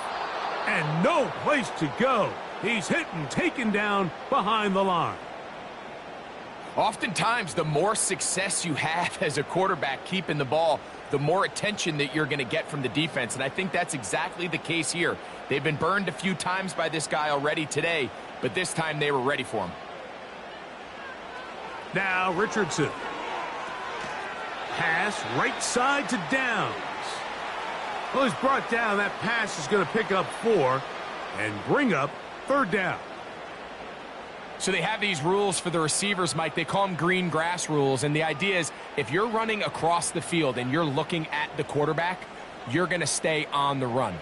Speaker 2: And no place to go. He's hit and taken down behind the line.
Speaker 3: Oftentimes, the more success you have as a quarterback keeping the ball, the more attention that you're going to get from the defense. And I think that's exactly the case here. They've been burned a few times by this guy already today, but this time they were ready for him.
Speaker 2: Now Richardson. Pass right side to Downs. Well, he's brought down. That pass is going to pick up 4 and bring up 3rd down.
Speaker 3: So they have these rules for the receivers, Mike. They call them green grass rules. And the idea is if you're running across the field and you're looking at the quarterback, you're going to stay on the run.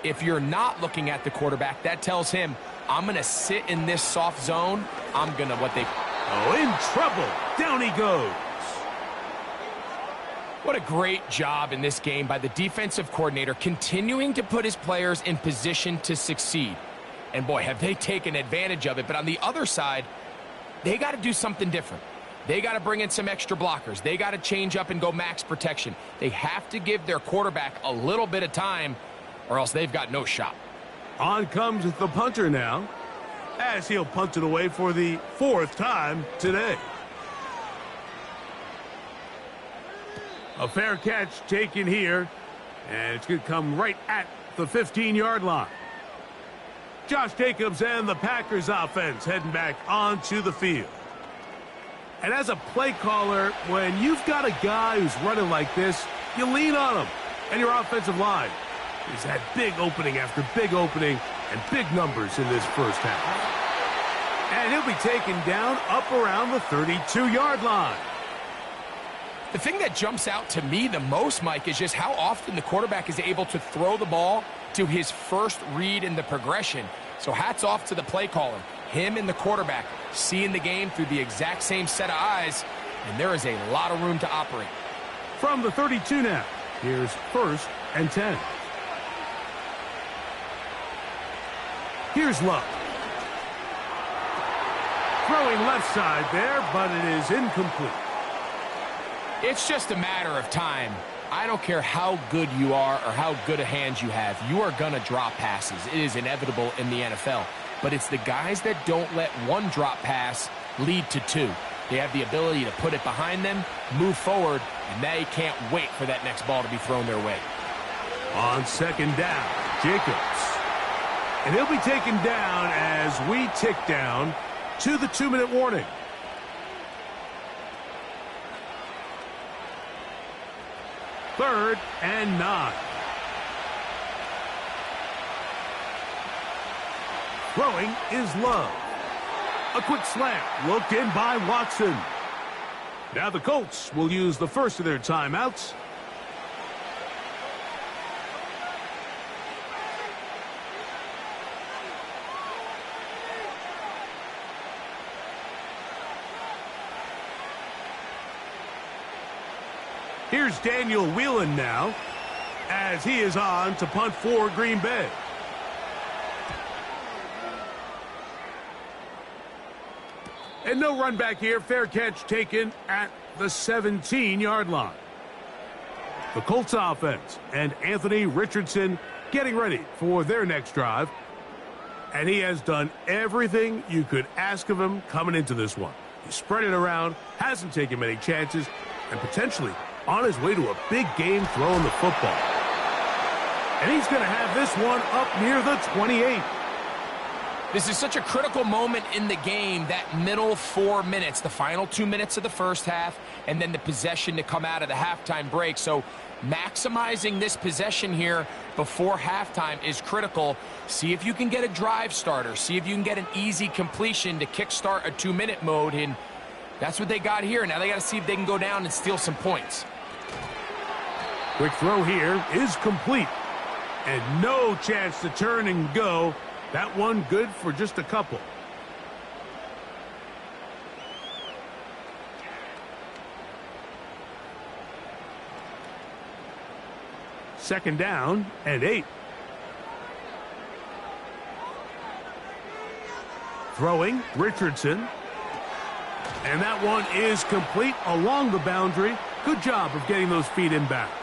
Speaker 3: If you're not looking at the quarterback, that tells him, I'm going to sit in this soft zone. I'm going to
Speaker 2: in trouble. Down he goes.
Speaker 3: What a great job in this game by the defensive coordinator, continuing to put his players in position to succeed. And boy, have they taken advantage of it. But on the other side, they got to do something different. They got to bring in some extra blockers. They got to change up and go max protection. They have to give their quarterback a little bit of time, or else they've got no shot.
Speaker 2: On comes the punter now, as he'll punt it away for the 4th time today. A fair catch taken here, and it's going to come right at the 15-yard line. Josh Jacobs and the Packers offense heading back onto the field. And as a play caller, when you've got a guy who's running like this, you lean on him. And your offensive line has had big opening after big opening and big numbers in this first half. And he'll be taken down up around the 32-yard line.
Speaker 3: The thing that jumps out to me the most, Mike, is just how often the quarterback is able to throw the ball to his first read in the progression. So hats off to the play caller. Him and the quarterback seeing the game through the exact same set of eyes, and there is a lot of room to operate.
Speaker 2: From the 32 now, here's 1st and 10. Here's Love. Throwing left side there, but it is incomplete.
Speaker 3: It's just a matter of time. I don't care how good you are or how good a hand you have. You are going to drop passes. It is inevitable in the NFL. But it's the guys that don't let one drop pass lead to 2. They have the ability to put it behind them, move forward, and they can't wait for that next ball to be thrown their way.
Speaker 2: On 2nd down, Jacobs. And he'll be taken down as we tick down to the 2-minute warning. 3rd and 9. Throwing is Love. A quick slant looked in by Watson. Now the Colts will use the first of their timeouts. Here's Daniel Whelan now, as he is on to punt for Green Bay. And no run back here. Fair catch taken at the 17-yard line. The Colts offense and Anthony Richardson getting ready for their next drive. And he has done everything you could ask of him coming into this one. He spread it around, hasn't taken many chances, and potentially on his way to a big game throwing the football. And he's going to have this one up near the 28.
Speaker 3: This is such a critical moment in the game, that middle 4 minutes, the final 2 minutes of the first half, and then the possession to come out of the halftime break. So maximizing this possession here before halftime is critical. See if you can get a drive starter. See if you can get an easy completion to kickstart a 2-minute mode, and that's what they got here. Now they got to see if they can go down and steal some points.
Speaker 2: Quick throw here is complete, and no chance to turn and go. That one good for just a couple. Second down and 8. Throwing, Richardson. And that one is complete along the boundary. Good job of getting those feet in bounds.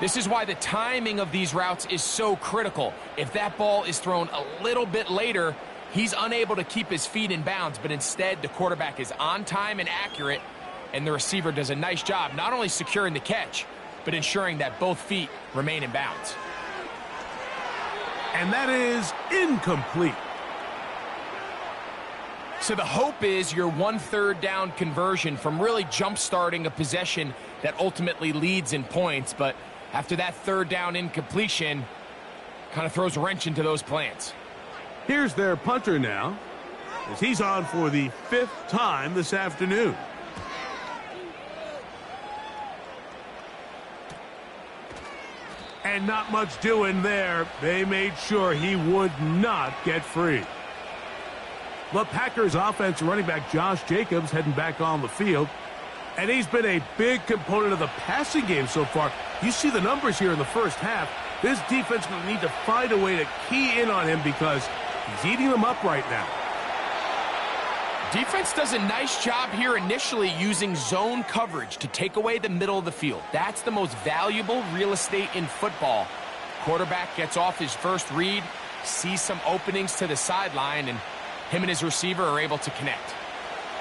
Speaker 3: This is why the timing of these routes is so critical. If that ball is thrown a little bit later, he's unable to keep his feet in bounds, but instead the quarterback is on time and accurate, and the receiver does a nice job not only securing the catch, but ensuring that both feet remain in bounds.
Speaker 2: And that is incomplete.
Speaker 3: So the hope is your 1/3 down conversion from really jump-starting a possession that ultimately leads in points, but after that 3rd down incompletion, kind of throws a wrench into those plans.
Speaker 2: Here's their punter now, as he's on for the 5th time this afternoon. And not much doing there. They made sure he would not get free. The Packers offense running back Josh Jacobs heading back on the field. And he's been a big component of the passing game so far. You see the numbers here in the first half. This defense will need to find a way to key in on him because he's eating them up right now.
Speaker 3: Defense does a nice job here initially using zone coverage to take away the middle of the field. That's the most valuable real estate in football. Quarterback gets off his first read, sees some openings to the sideline, and him and his receiver are able to connect.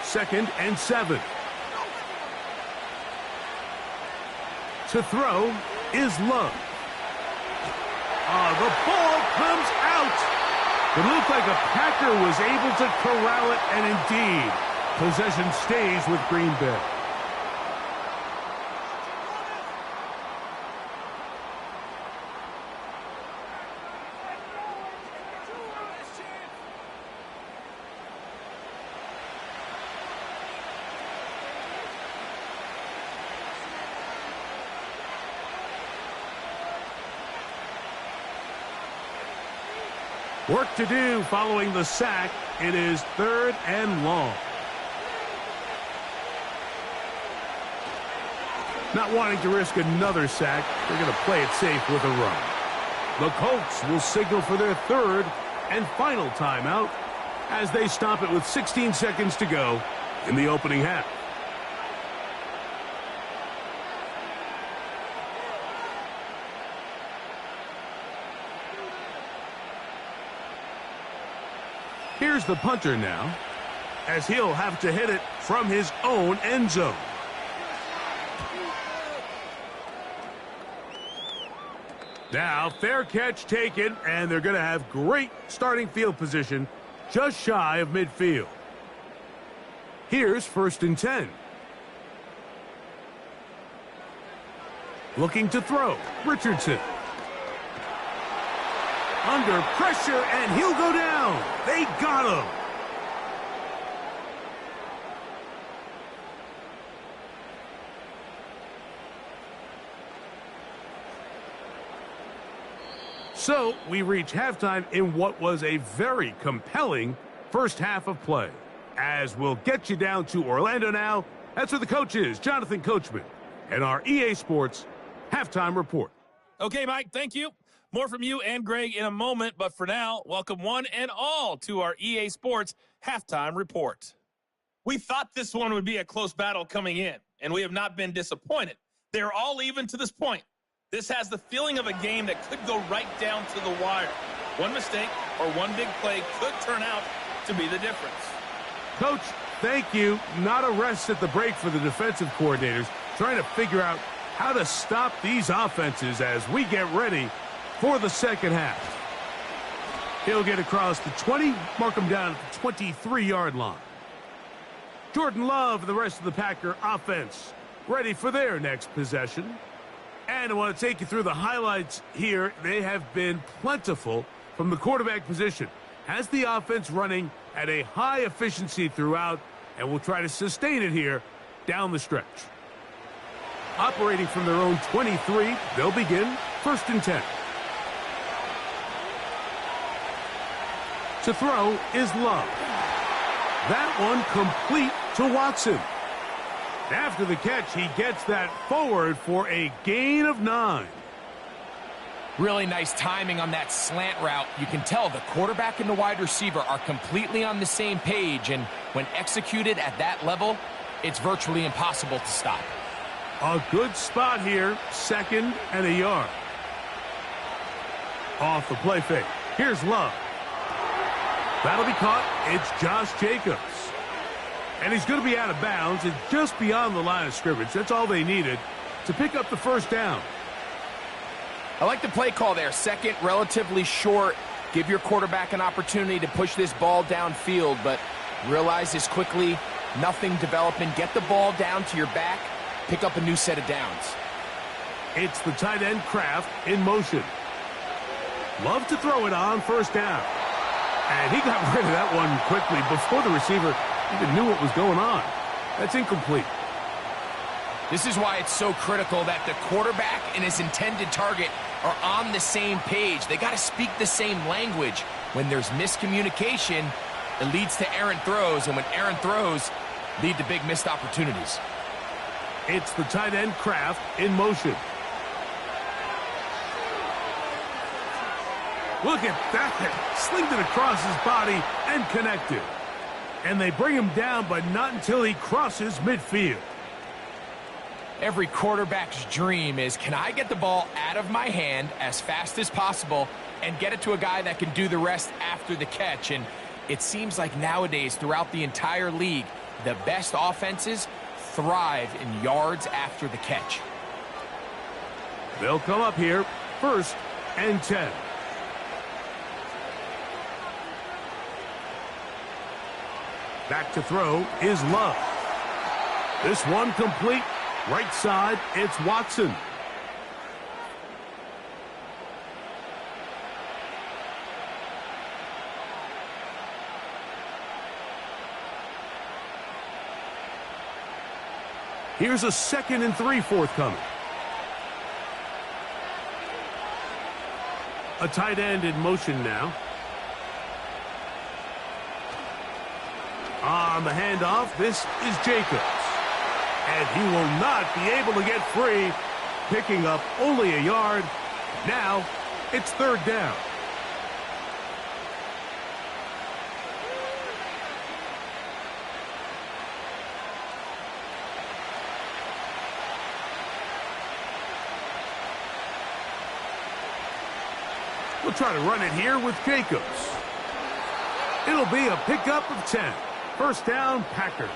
Speaker 2: 2nd and 7. To throw is Love. The ball comes out. It looked like a Packer was able to corral it, and indeed, possession stays with Green Bay. Work to do following the sack. It is 3rd and long. Not wanting to risk another sack, they're going to play it safe with a run. The Colts will signal for their 3rd and final timeout as they stop it with 16 seconds to go in the opening half. Here's the punter now, as he'll have to hit it from his own end zone. Now, fair catch taken, and they're going to have great starting field position just shy of midfield. Here's 1st and 10. Looking to throw, Richardson. Under pressure, and he'll go down. They got him. So we reach halftime in what was a very compelling first half of play. As we'll get you down to Orlando now, that's where the coach is, Jonathan Coachman, and our EA Sports Halftime Report.
Speaker 4: Okay, Mike, thank you. More from you and Greg in a moment, but for now, welcome one and all to our EA Sports Halftime Report. We thought this one would be a close battle coming in, and we have not been disappointed. They're all even to this point. This has the feeling of a game that could go right down to the wire. One mistake or one big play could turn out to be the difference.
Speaker 2: Coach, thank you. Not a rest at the break for the defensive coordinators, trying to figure out how to stop these offenses as we get ready for the second half. He'll get across the 20, mark him down at the 23-yard line. Jordan Love and the rest of the Packer offense ready for their next possession. And I want to take you through the highlights here. They have been plentiful from the quarterback position. Has the offense running at a high efficiency throughout, and will try to sustain it here down the stretch. Operating from their own 23, they'll begin 1st and 10. To throw is Love. That one complete to Watson. After the catch, he gets that forward for a gain of 9.
Speaker 3: Really nice timing on that slant route. You can tell the quarterback and the wide receiver are completely on the same page, and when executed at that level, it's virtually impossible to stop.
Speaker 2: A good spot here, 2nd and a yard. Off the play fake. Here's Love. That'll be caught. It's Josh Jacobs. And he's going to be out of bounds. It's just beyond the line of scrimmage. That's all they needed to pick up the 1st down.
Speaker 3: I like the play call there. 2nd, relatively short. Give your quarterback an opportunity to push this ball downfield, but realize this quickly, nothing developing. Get the ball down to your back. Pick up a new set of downs.
Speaker 2: It's the tight end Kraft in motion. Love to throw it on 1st down. And he got rid of that one quickly before the receiver even knew what was going on. That's incomplete.
Speaker 3: This is why it's so critical that the quarterback and his intended target are on the same page. They got to speak the same language. When there's miscommunication, it leads to errant throws, and when errant throws lead to big missed opportunities.
Speaker 2: It's the tight end Kraft in motion. Look at that. Slinged it across his body and connected. And they bring him down, but not until he crosses midfield.
Speaker 3: Every quarterback's dream is, can I get the ball out of my hand as fast as possible and get it to a guy that can do the rest after the catch? And it seems like nowadays, throughout the entire league, the best offenses thrive in yards after the catch.
Speaker 2: They'll come up here, 1st and 10. Back to throw is Love. This one complete. Right side, it's Watson. Here's a 2nd and 3 forthcoming. A tight end in motion now. On the handoff, this is Jacobs. And he will not be able to get free, picking up only a yard. Now, it's 3rd down. We'll try to run it here with Jacobs. It'll be a pickup of 10. 1st down, Packers.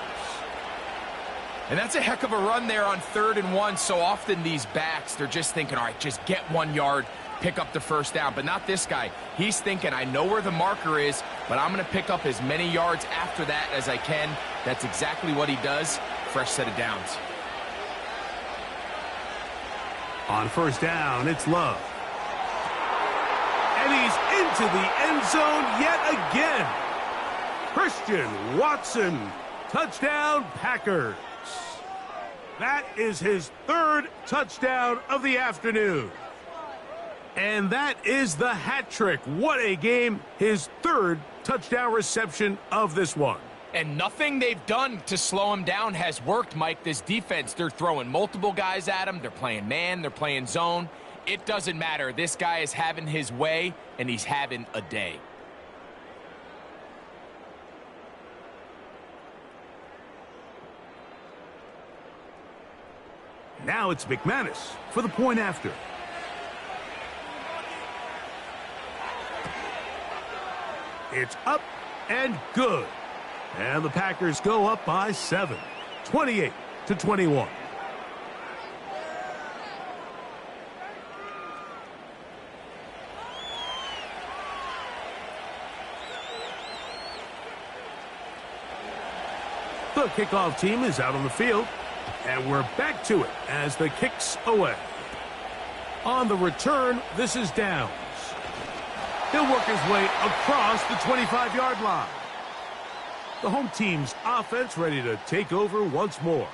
Speaker 3: And that's a heck of a run there on 3rd and 1. So often these backs, they're just thinking, all right, just get 1 yard, pick up the 1st down. But not this guy. He's thinking, I know where the marker is, but I'm going to pick up as many yards after that as I can. That's exactly what he does. Fresh set of downs.
Speaker 2: On 1st down, it's Love. And he's into the end zone yet again. Christian Watson, touchdown Packers. That is his 3rd touchdown of the afternoon. And that is the hat trick. What a game. His 3rd touchdown reception of this one.
Speaker 3: And nothing they've done to slow him down has worked, Mike. This defense, they're throwing multiple guys at him. They're playing man. They're playing zone. It doesn't matter. This guy is having his way, and he's having a day.
Speaker 2: Now it's McManus for the point after. It's up and good. And the Packers go up by 7, 28-21. The kickoff team is out on the field, and we're back to it as the kick's away. On the return, this is Downs. He'll work his way across the 25-yard line. The home team's offense ready to take over once more.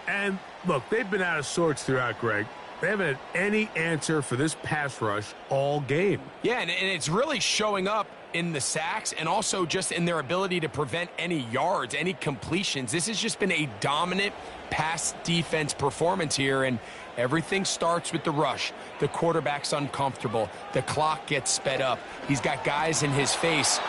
Speaker 2: And, look, they've been out of sorts throughout, Greg. They haven't had any answer for this pass rush all game.
Speaker 3: Yeah, and it's really showing up in the sacks and also just in their ability to prevent any yards, any completions. This has just been a dominant pass defense performance here, and everything starts with the rush. The quarterback's uncomfortable. The clock gets sped up. He's got guys in his face.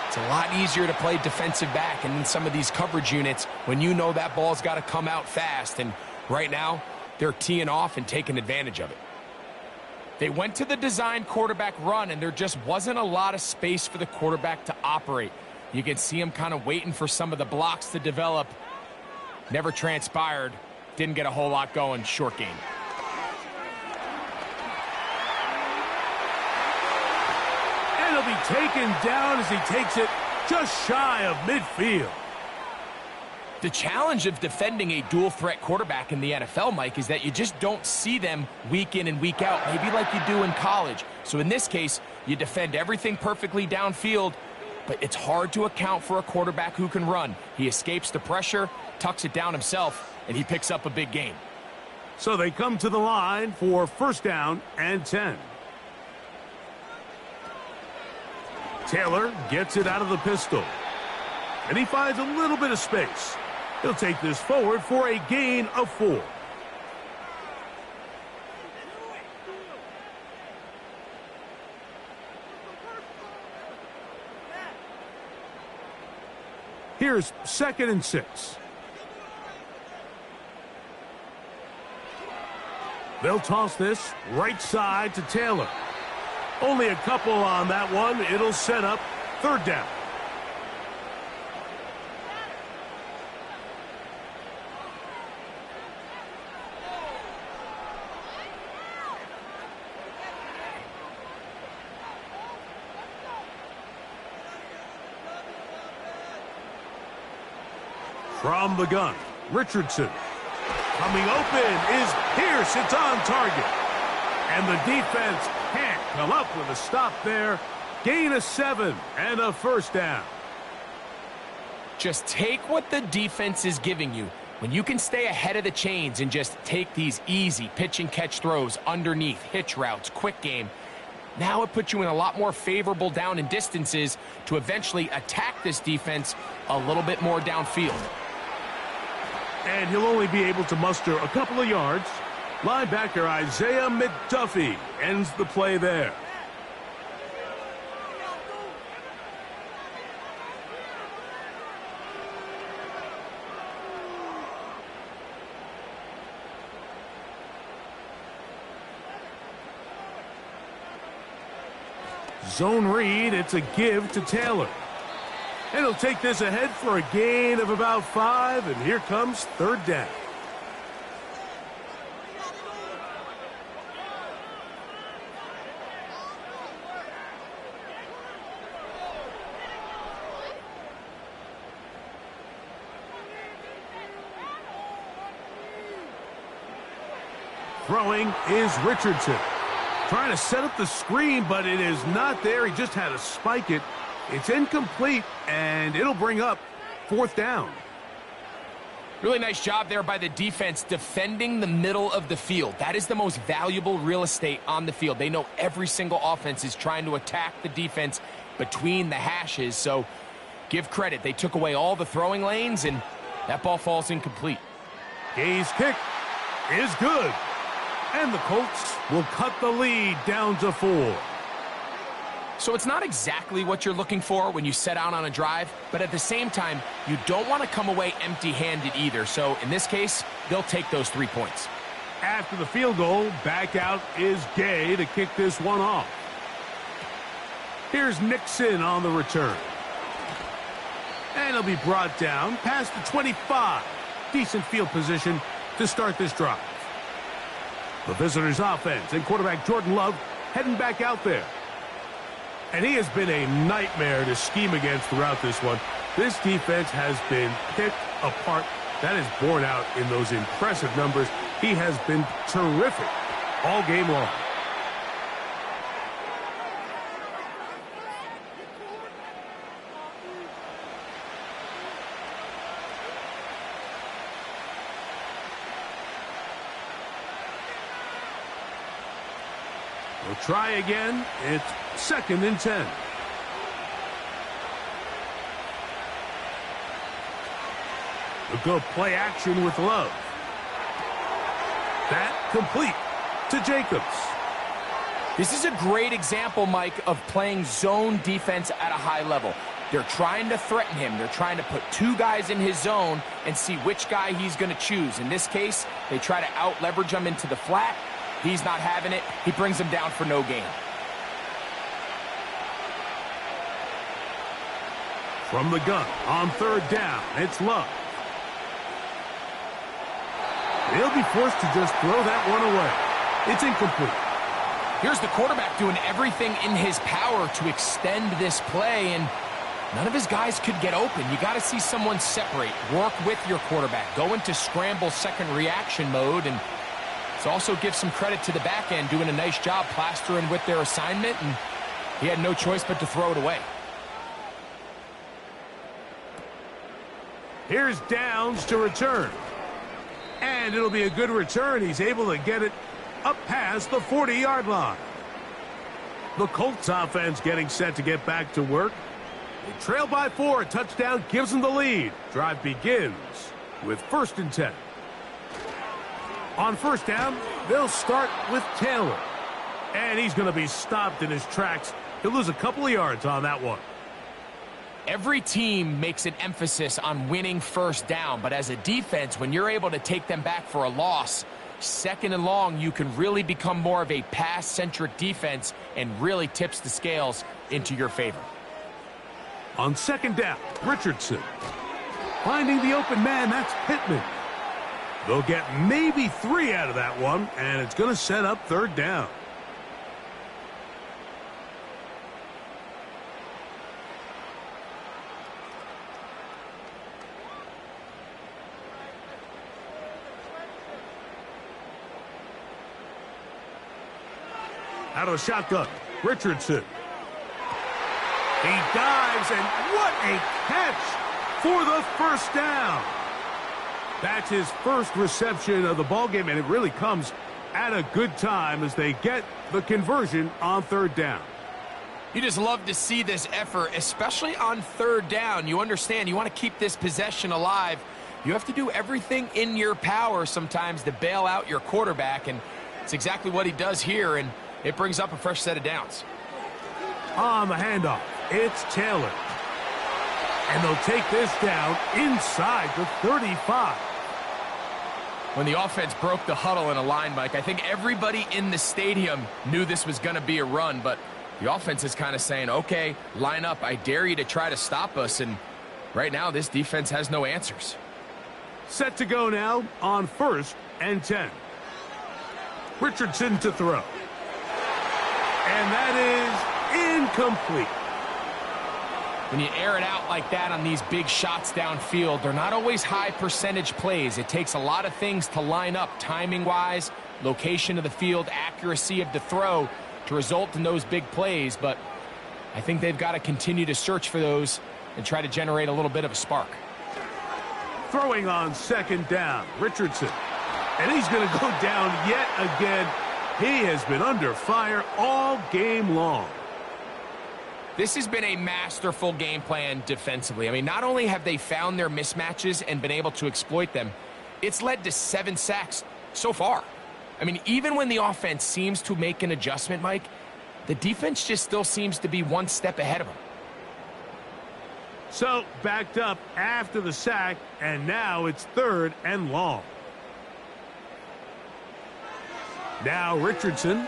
Speaker 3: It's a lot easier to play defensive back and in some of these coverage units when you know that ball's got to come out fast, and right now they're teeing off and taking advantage of it. They went to the design quarterback run, and there just wasn't a lot of space for the quarterback to operate. You can see him kind of waiting for some of the blocks to develop. Never transpired. Didn't get a whole lot going. Short game.
Speaker 2: And he'll be taken down as he takes it just shy of midfield.
Speaker 3: The challenge of defending a dual-threat quarterback in the NFL, Mike, is that you just don't see them week in and week out, maybe like you do in college. So in this case, you defend everything perfectly downfield, but it's hard to account for a quarterback who can run. He escapes the pressure, tucks it down himself, and he picks up a big gain.
Speaker 2: So they come to the line for first down and 10. Taylor gets it out of the pistol, and he finds a little bit of space. He'll take this forward for a gain of 4. Here's 2nd and 6. They'll toss this right side to Taylor. Only a couple on that one. It'll set up 3rd down. From the gun, Richardson. Coming open is Pierce. It's on target. And the defense can't come up with a stop there. Gain of 7 and a first down.
Speaker 3: Just take what the defense is giving you. When you can stay ahead of the chains and just take these easy pitch and catch throws underneath, hitch routes, quick game, now it puts you in a lot more favorable down and distances to eventually attack this defense a little bit more downfield.
Speaker 2: And he'll only be able to muster a couple of yards. Linebacker Isaiah McDuffie ends the play there. Zone read, it's a give to Taylor. And he'll take this ahead for a gain of about 5, and here comes 3rd down. Throwing is Richardson. Trying to set up the screen, but it is not there. He just had to spike it. It's incomplete, and it'll bring up 4th down.
Speaker 3: Really nice job there by the defense defending the middle of the field. That is the most valuable real estate on the field. They know every single offense is trying to attack the defense between the hashes, so give credit. They took away all the throwing lanes, and that ball falls incomplete.
Speaker 2: Gay's kick is good, and the Colts will cut the lead down to 4.
Speaker 3: So it's not exactly what you're looking for when you set out on a drive, but at the same time, you don't want to come away empty-handed either. So in this case, they'll take those 3 points.
Speaker 2: After the field goal, back out is Gay to kick this one off. Here's Nixon on the return. And he'll be brought down past the 25. Decent field position to start this drive. The visitors' offense and quarterback Jordan Love heading back out there. And he has been a nightmare to scheme against throughout this one. This defense has been picked apart. That is borne out in those impressive numbers. He has been terrific all game long. We'll try again. It's 2nd and 10. We'll go play action with Love. That complete to Jacobs.
Speaker 3: This is a great example, Mike, of playing zone defense at a high level. They're trying to threaten him. They're trying to put 2 guys in his zone and see which guy he's going to choose. In this case, they try to out-leverage him into the flat. He's not having it. He brings him down for no gain.
Speaker 2: From the gun on 3rd down, it's Love. He'll be forced to just throw that one away. It's incomplete.
Speaker 3: Here's the quarterback doing everything in his power to extend this play, and none of his guys could get open. You got to see someone separate, work with your quarterback, go into scramble second reaction mode, and it's also give some credit to the back end doing a nice job plastering with their assignment, and he had no choice but to throw it away.
Speaker 2: Here's Downs to return. And it'll be a good return. He's able to get it up past the 40-yard line. The Colts offense getting set to get back to work. They trail by 4. A touchdown gives them the lead. Drive begins with 1st and 10. On 1st down, they'll start with Taylor. And he's going to be stopped in his tracks. He'll lose a couple of yards on that one.
Speaker 3: Every team makes an emphasis on winning 1st down, but as a defense, when you're able to take them back for a loss, 2nd and long, you can really become more of a pass-centric defense and really tips the scales into your favor.
Speaker 2: On 2nd down, Richardson. Finding the open man, that's Pittman. They'll get maybe 3 out of that one, and it's going to set up 3rd down. Out of the shotgun, Richardson. He dives, and what a catch for the 1st down. That's his first reception of the ballgame, and it really comes at a good time as they get the conversion on 3rd down.
Speaker 3: You just love to see this effort, especially on 3rd down. You understand, you want to keep this possession alive. You have to do everything in your power sometimes to bail out your quarterback, and it's exactly what he does here, and it brings up a fresh set of downs.
Speaker 2: On the handoff, it's Taylor. And they'll take this down inside the 35.
Speaker 3: When the offense broke the huddle in a line, Mike, I think everybody in the stadium knew this was going to be a run, but the offense is kind of saying, okay, line up. I dare you to try to stop us, and right now this defense has no answers.
Speaker 2: Set to go now on 1st and 10. Richardson to throw. And that is incomplete.
Speaker 3: When you air it out like that on these big shots downfield, they're not always high percentage plays. It takes a lot of things to line up timing-wise, location of the field, accuracy of the throw to result in those big plays. But I think they've got to continue to search for those and try to generate a little bit of a spark.
Speaker 2: Throwing on 2nd down, Richardson. And he's going to go down yet again. He has been under fire all game long.
Speaker 3: This has been a masterful game plan defensively. I mean, not only have they found their mismatches and been able to exploit them, it's led to 7 sacks so far. I mean, even when the offense seems to make an adjustment, Mike, the defense just still seems to be one step ahead of them.
Speaker 2: So, backed up after the sack, and now it's 3rd and long. Now Richardson.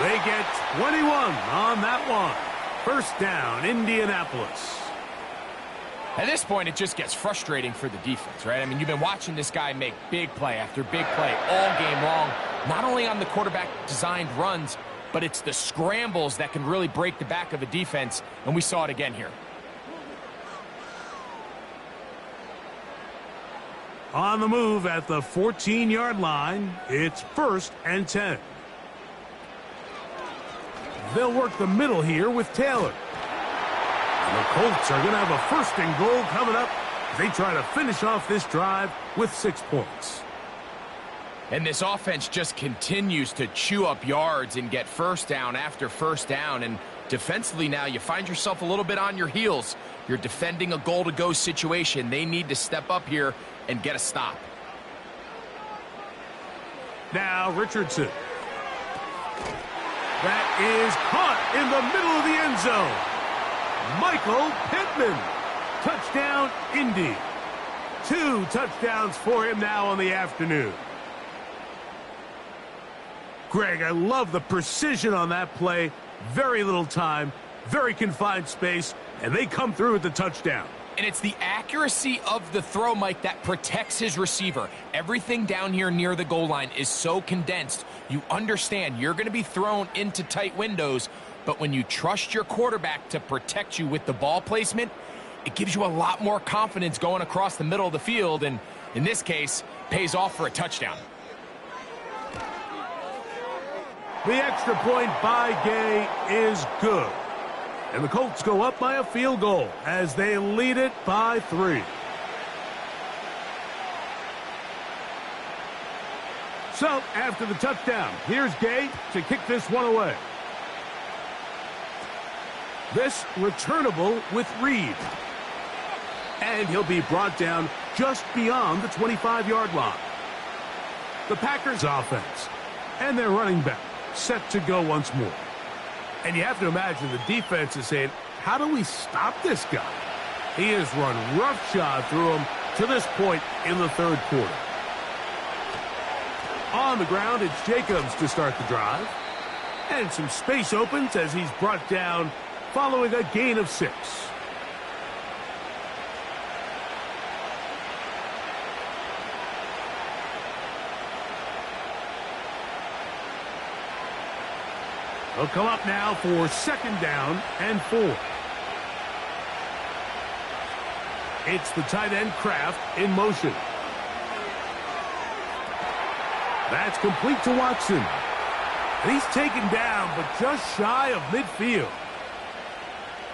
Speaker 2: They get 21 on that one. 1st down, Indianapolis.
Speaker 3: At this point, it just gets frustrating for the defense, right? I mean, you've been watching this guy make big play after big play all game long, not only on the quarterback-designed runs, but it's the scrambles that can really break the back of a defense, and we saw it again here.
Speaker 2: On the move at the 14-yard line, it's 1st and 10. They'll work the middle here with Taylor. And the Colts are going to have a 1st and goal coming up. They try to finish off this drive with 6 points.
Speaker 3: And this offense just continues to chew up yards and get first down after first down. And defensively now, you find yourself a little bit on your heels. You're defending a goal-to-go situation. They need to step up here and get a stop.
Speaker 2: Now Richardson. That is caught in the middle of the end zone. Michael Pittman. Touchdown, Indy. 2 touchdowns for him now on the afternoon. Greg, I love the precision on that play. Very little time, very confined space, and they come through with the touchdown.
Speaker 3: And it's the accuracy of the throw, Mike, that protects his receiver. Everything down here near the goal line is so condensed. You understand you're going to be thrown into tight windows, but when you trust your quarterback to protect you with the ball placement, it gives you a lot more confidence going across the middle of the field, and in this case, pays off for a touchdown.
Speaker 2: The extra point by Gay is good. And the Colts go up by a field goal as they lead it by 3. So, after the touchdown, here's Gay to kick this one away. This returnable with Reed. And he'll be brought down just beyond the 25-yard line. The Packers offense and their running back set to go once more. And you have to imagine the defense is saying, how do we stop this guy? He has run roughshod through him to this point in the 3rd quarter. On the ground, it's Jacobs to start the drive. And some space opens as he's brought down following a gain of 6. They'll come up now for 2nd down and 4. It's the tight end Kraft in motion. That's complete to Watson. And he's taken down, but just shy of midfield.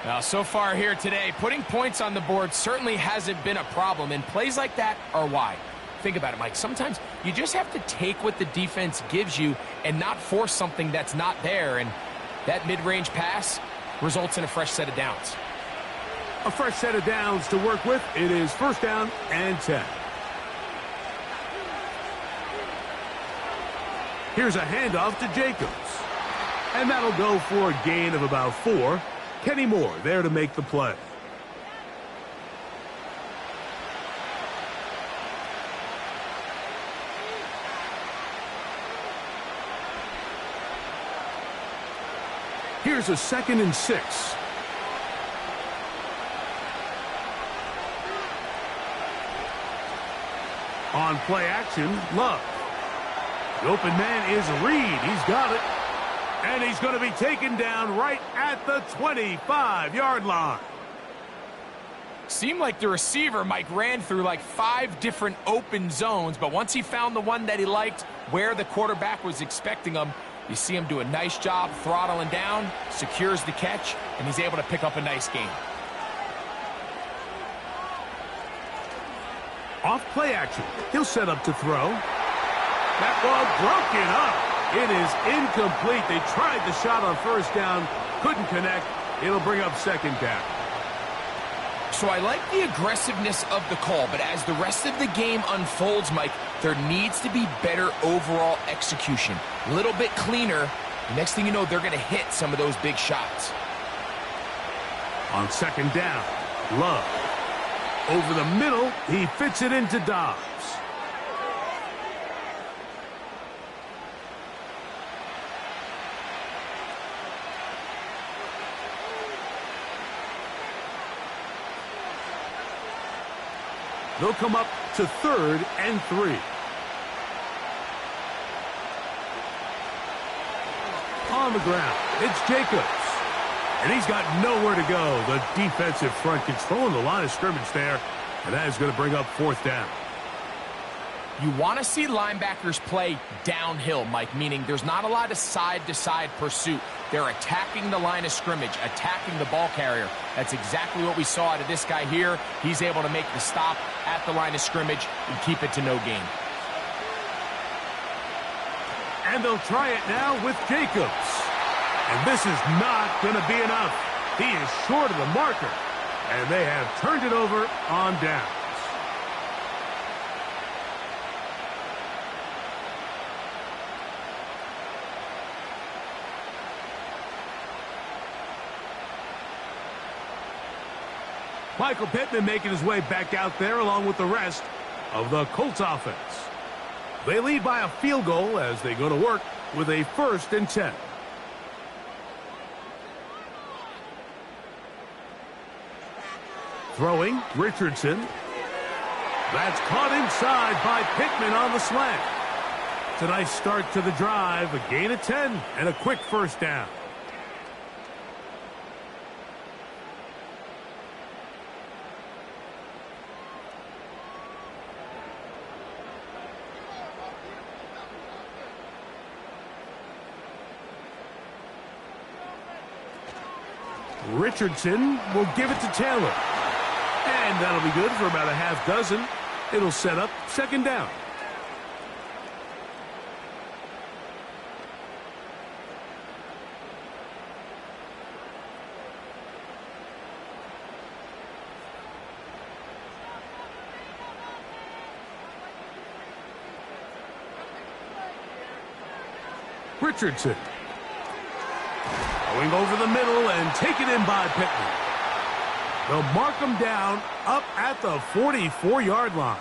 Speaker 3: Now, so far here today, putting points on the board certainly hasn't been a problem, and plays like that are why. Think about it, Mike. Sometimes you just have to take what the defense gives you and not force something that's not there, and that mid-range pass results in a fresh set of downs.
Speaker 2: A fresh set of downs to work with. It is 1st down and 10. Here's a handoff to Jacobs. And that'll go for a gain of about 4. Kenny Moore there to make the play. Here's a 2nd and 6. On play action, Love. The open man is Reed. He's got it. And he's going to be taken down right at the 25-yard line.
Speaker 3: Seemed like the receiver, Mike, ran through like 5 different open zones, but once he found the one that he liked, where the quarterback was expecting him, you see him do a nice job throttling down, secures the catch, and he's able to pick up a nice gain.
Speaker 2: Off play action. He'll set up to throw. That ball broken up. It is incomplete. They tried the shot on 1st down, couldn't connect. It'll bring up 2nd down.
Speaker 3: So I like the aggressiveness of the call, but as the rest of the game unfolds, Mike, there needs to be better overall execution. A little bit cleaner. Next thing you know, they're going to hit some of those big shots.
Speaker 2: On 2nd down, Love. Over the middle, he fits it into Dobbs. They'll come up to 3rd and 3. On on the ground. It's Jacobs. And he's got nowhere to go. The defensive front controlling the line of scrimmage there. And that is going to bring up 4th down.
Speaker 3: You want to see linebackers play downhill, Mike, meaning there's not a lot of side-to-side pursuit. They're attacking the line of scrimmage, attacking the ball carrier. That's exactly what we saw out of this guy here. He's able to make the stop at the line of scrimmage and keep it to no gain.
Speaker 2: And they'll try it now with Jacobs. And this is not going to be enough. He is short of the marker. And they have turned it over on downs. Michael Pittman making his way back out there along with the rest of the Colts offense. They lead by a field goal as they go to work with a 1st and 10. Throwing, Richardson. That's caught inside by Pittman on the slant. It's a nice start to the drive, a gain of 10, and a quick 1st down. Richardson will give it to Taylor. And that'll be good for about a half dozen. It'll set up 2nd down. Richardson. Going over the middle and taken in by Pittman. They'll mark him down up at the 44-yard line.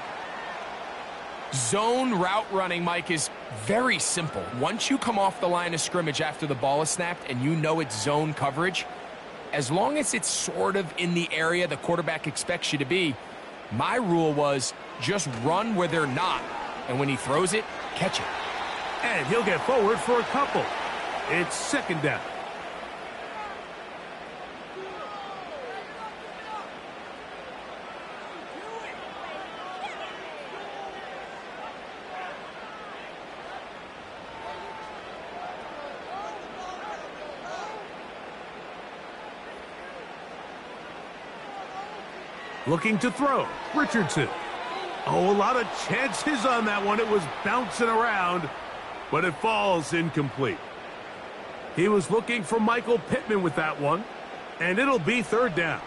Speaker 3: Zone route running, Mike, is very simple. Once you come off the line of scrimmage after the ball is snapped and you know it's zone coverage, as long as it's sort of in the area the quarterback expects you to be, my rule was just run where they're not. And when he throws it, catch it.
Speaker 2: And he'll get forward for a couple. It's 2nd down. Looking to throw, Richardson. Oh, a lot of chances on that one. It was bouncing around, but it falls incomplete. He was looking for Michael Pittman with that one, and it'll be 3rd down.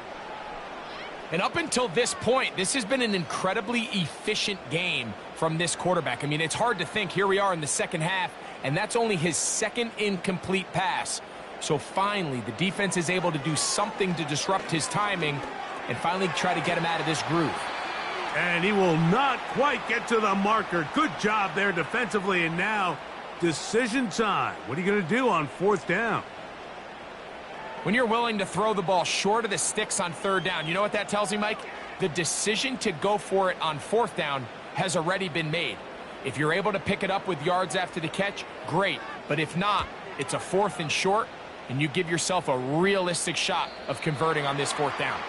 Speaker 3: And up until this point, this has been an incredibly efficient game from this quarterback. I mean, it's hard to think. Here we are in the 2nd half, and that's only his 2nd incomplete pass. So finally, the defense is able to do something to disrupt his timing and finally try to get him out of this groove.
Speaker 2: And he will not quite get to the marker. Good job there defensively, and now decision time. What are you going to do on 4th down?
Speaker 3: When you're willing to throw the ball short of the sticks on 3rd down, you know what that tells me, Mike? The decision to go for it on 4th down has already been made. If you're able to pick it up with yards after the catch, great. But if not, it's a 4th and short, and you give yourself a realistic shot of converting on this 4th down.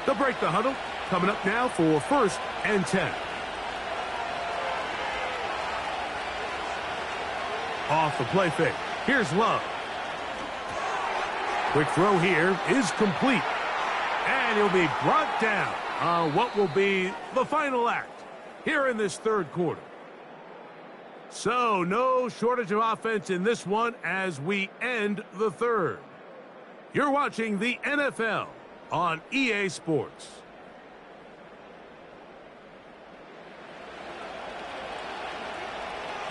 Speaker 2: They'll break the huddle. Coming up now for 1st and 10. Off the play fake. Here's Love. Quick throw here is complete. And he'll be brought down on what will be the final act here in this 3rd quarter. So no shortage of offense in this one as we end the 3rd. You're watching the NFL on EA Sports.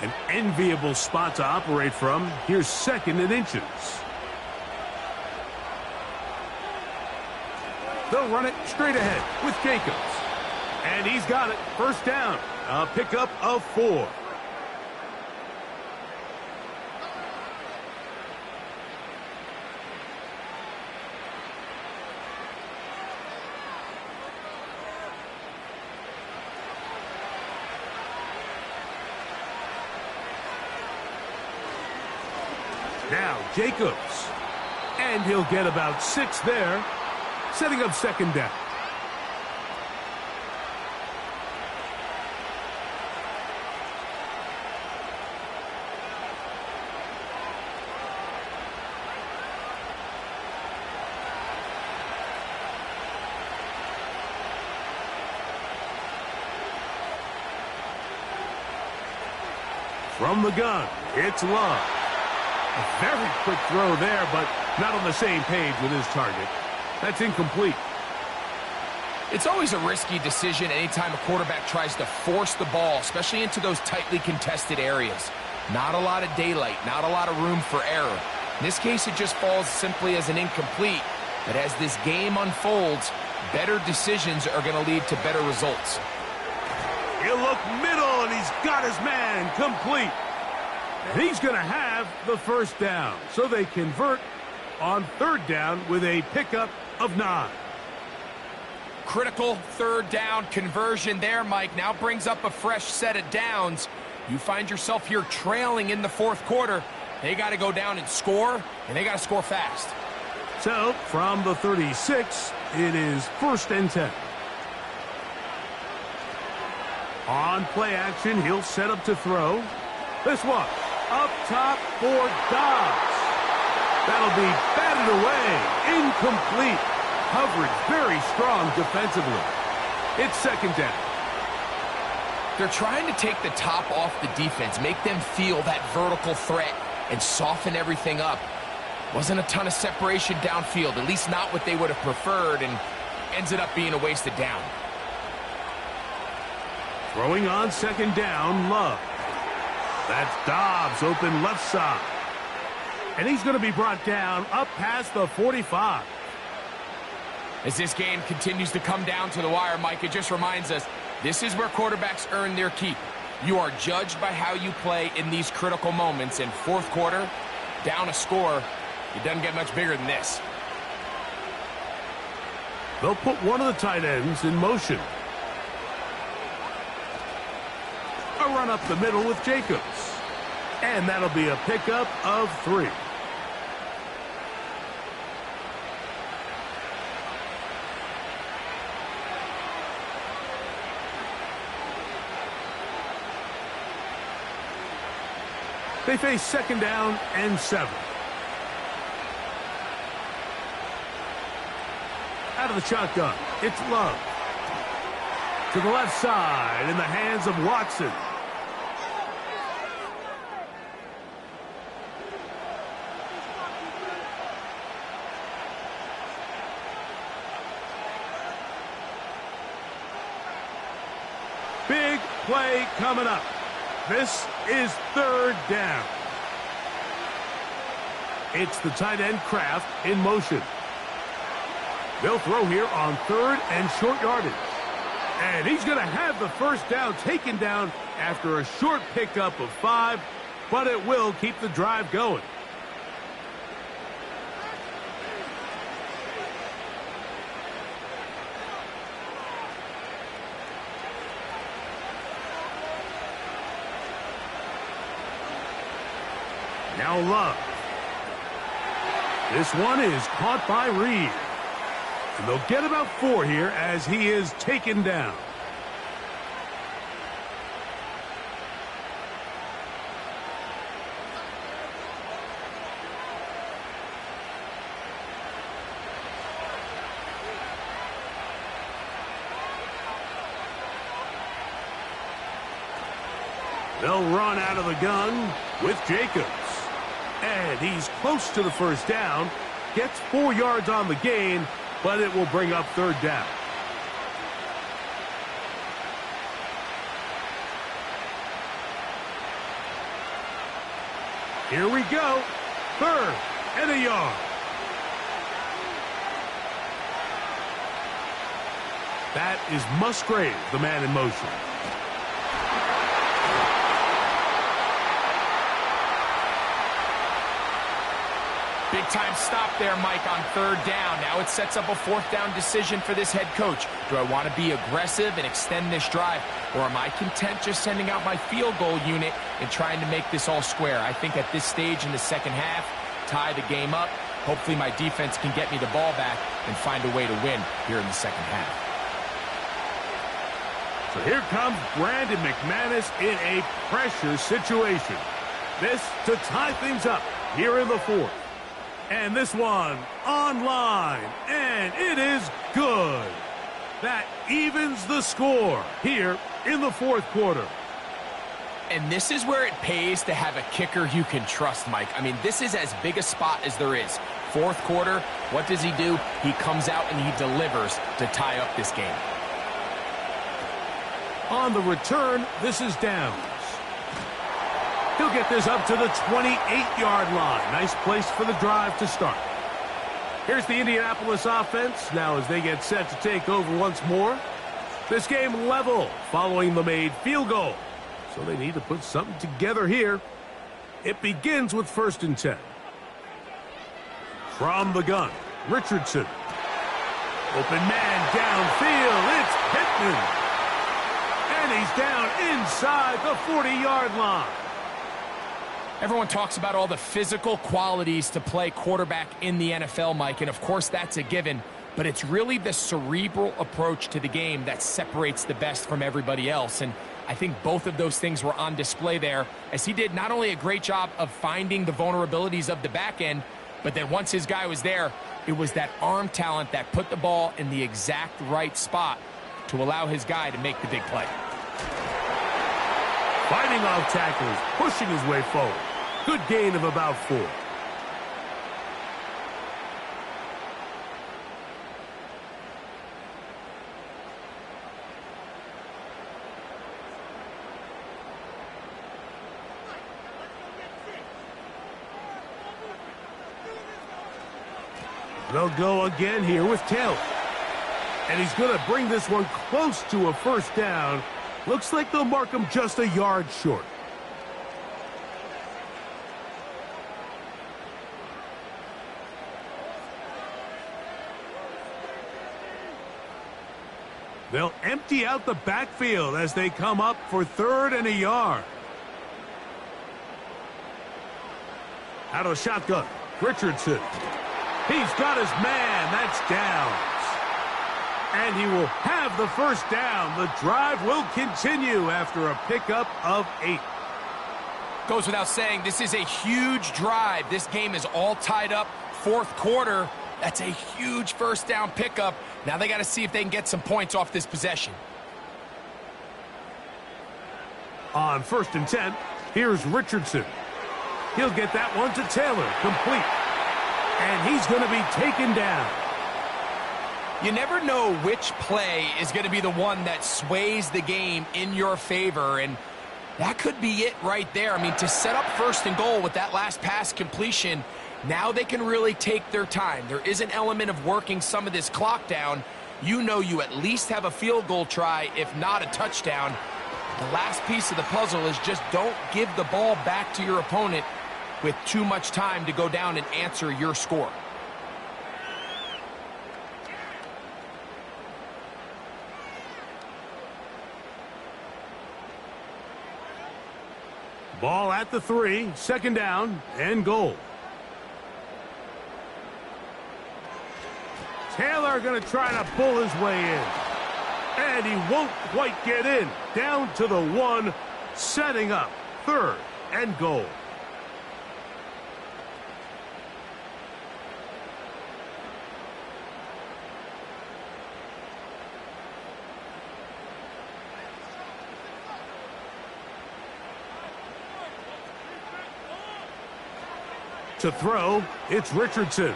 Speaker 2: An enviable spot to operate from. Here's 2nd and inches. They'll run it straight ahead with Jacobs. And he's got it. 1st down. A pickup of 4. Now Jacobs. And he'll get about 6 there, setting up second down. From the gun, it's Love. A very quick throw there, but not on the same page with his target. That's incomplete.
Speaker 3: It's always a risky decision anytime a quarterback tries to force the ball, especially into those tightly contested areas. Not a lot of daylight, not a lot of room for error. In this case, it just falls simply as an incomplete. But as this game unfolds, better decisions are going to lead to better results.
Speaker 2: He'll look middle, and he's got his man complete. And he's going to have the first down. So they convert on third down with a pickup of 9.
Speaker 3: Critical third down conversion there, Mike. Now brings up a fresh set of downs. You find yourself here trailing in the fourth quarter. They got to go down and score, and they got to score fast.
Speaker 2: So from the 36, it is 1st and 10. On play action, he'll set up to throw. This one, up top for Dobbs. That'll be batted away, incomplete. Coverage very strong defensively. It's second down.
Speaker 3: They're trying to take the top off the defense, make them feel that vertical threat, and soften everything up. Wasn't a ton of separation downfield, at least not what they would have preferred, and ends it up being a wasted down.
Speaker 2: Throwing on second down, Love. That's Dobbs open left side. And he's going to be brought down up past the 45.
Speaker 3: As this game continues to come down to the wire, Mike, it just reminds us, this is where quarterbacks earn their keep. You are judged by how you play in these critical moments. In fourth quarter, down a score, it doesn't get much bigger than this.
Speaker 2: They'll put one of the tight ends in motion. A run up the middle with Jacobs. And that'll be a pickup of 3. They face second down and 7. Out of the shotgun, it's Love. To the left side in the hands of Watson. Big play coming up. This is third down. It's the tight end Kraft in motion. They'll throw here on third and short yardage. And he's going to have the first down taken down after a short pickup of 5, but it will keep the drive going. Now Love. This one is caught by Reed. And they'll get about 4 here as he is taken down. They'll run out of the gun with Jacobs. And he's close to the first down. Gets 4 yards on the gain, but it will bring up third down. Here we go. 3rd and a yard. That is Musgrave, the man in motion.
Speaker 3: Big big-time stop there, Mike, on third down. Now it sets up a fourth down decision for this head coach. Do I want to be aggressive and extend this drive, or am I content just sending out my field goal unit and trying to make this all square? I think at this stage in the second half, tie the game up. Hopefully my defense can get me the ball back and find a way to win here in the second half.
Speaker 2: So here comes Brandon McManus in a pressure situation. This to tie things up here in the fourth. And this one online, and it is good. That evens the score here in the fourth quarter.
Speaker 3: And this is where it pays to have a kicker you can trust, Mike. I mean, this is as big a spot as there is. Fourth quarter, what does he do? He comes out and he delivers to tie up this game.
Speaker 2: On the return, this is Downs. He'll get this up to the 28-yard line. Nice place for the drive to start. Here's the Indianapolis offense now as they get set to take over once more. This game level following the made field goal. So they need to put something together here. It begins with 1st and 10. From the gun, Richardson. Open man downfield. It's Pittman. And he's down inside the 40-yard line.
Speaker 3: Everyone talks about all the physical qualities to play quarterback in the NFL, Mike, and of course that's a given, but it's really the cerebral approach to the game that separates the best from everybody else, and I think both of those things were on display there, as he did not only a great job of finding the vulnerabilities of the back end, but then once his guy was there, it was that arm talent that put the ball in the exact right spot to allow his guy to make the big play.
Speaker 2: Fighting off tackles, pushing his way forward. Good gain of about 4. They'll go again here with Taylor. And he's going to bring this one close to a first down. Looks like they'll mark him just a yard short. They'll empty out the backfield as they come up for 3rd and a yard. Out of shotgun, Richardson. He's got his man. That's Downs. And he will have the first down. The drive will continue after a pickup of 8.
Speaker 3: Goes without saying, this is a huge drive. This game is all tied up. Fourth quarter, that's a huge first down pickup. Now they got to see if they can get some points off this possession.
Speaker 2: On 1st and 10, here's Richardson. He'll get that one to Taylor, complete. And he's going to be taken down.
Speaker 3: You never know which play is going to be the one that sways the game in your favor, and that could be it right there. I mean, to set up 1st and goal with that last pass completion, now they can really take their time. There is an element of working some of this clock down. You know you at least have a field goal try, if not a touchdown. The last piece of the puzzle is just don't give the ball back to your opponent with too much time to go down and answer your score.
Speaker 2: Ball at the 3, 2nd down and goal. Taylor going to try to pull his way in. And he won't quite get in. Down to the 1, setting up 3rd and goal. To throw, it's Richardson.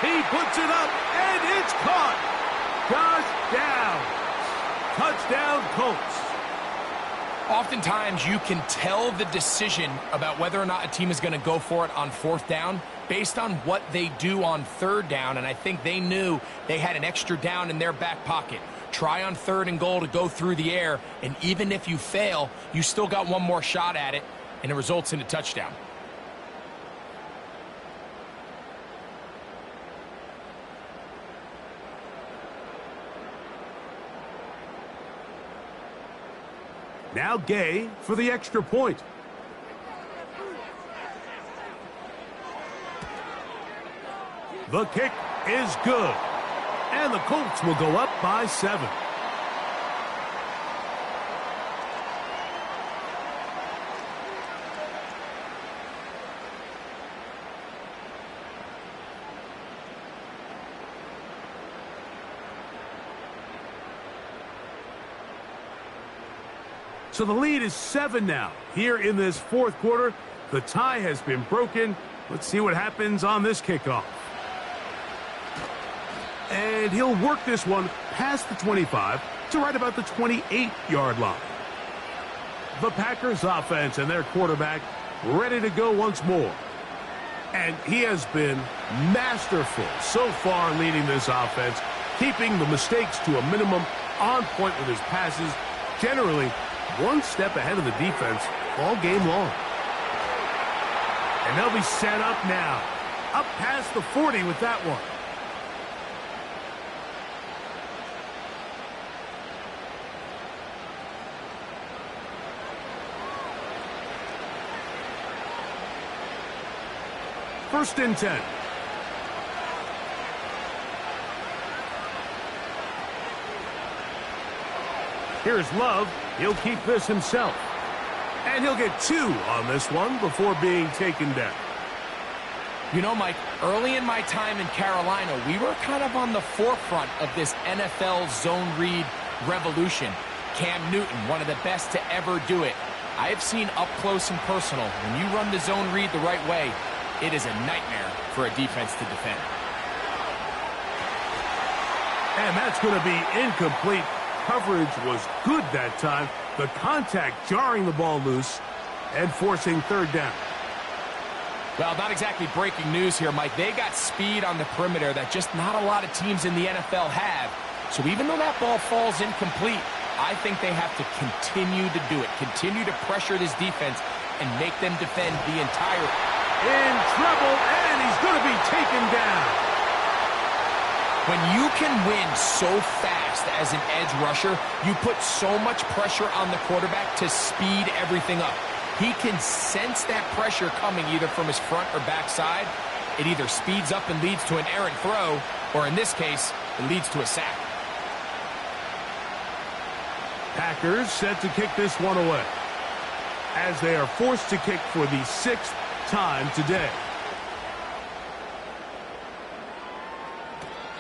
Speaker 2: He puts it up, and it's caught. Touchdown, Colts.
Speaker 3: Oftentimes, you can tell the decision about whether or not a team is going to go for it on 4th down based on what they do on 3rd down, and I think they knew they had an extra down in their back pocket. Try on 3rd and goal to go through the air, and even if you fail, you still got one more shot at it, and it results in a touchdown.
Speaker 2: Now Gay for the extra point. The kick is good. And the Colts will go up by 7. So the lead is 7 now. Here in this fourth quarter, the tie has been broken. Let's see what happens on this kickoff. And he'll work this one past the 25 to right about the 28-yard line. The Packers offense and their quarterback ready to go once more. And he has been masterful so far leading this offense, keeping the mistakes to a minimum, on point with his passes, generally one step ahead of the defense all game long. And they'll be set up now. Up past the 40 with that one. First and 10. Here's Love. He'll keep this himself. And he'll get 2 on this one before being taken down.
Speaker 3: You know, Mike, early in my time in Carolina, we were kind of on the forefront of this NFL zone read revolution. Cam Newton, one of the best to ever do it. I have seen up close and personal, when you run the zone read the right way, it is a nightmare for a defense to defend.
Speaker 2: And that's going to be incomplete. Coverage was good that time. The contact jarring the ball loose and forcing third down.
Speaker 3: Well, not exactly breaking news here, Mike. They got speed on the perimeter that just not a lot of teams in the NFL have. So even though that ball falls incomplete, I think they have to continue to do it. Continue to pressure this defense and make them defend the entire...
Speaker 2: In trouble, and he's going to be taken down.
Speaker 3: When you can win so fast as an edge rusher, you put so much pressure on the quarterback to speed everything up. He can sense that pressure coming either from his front or back side. It either speeds up and leads to an errant throw, or in this case, it leads to a sack.
Speaker 2: Packers set to kick this one away, as they are forced to kick for the 6th time today.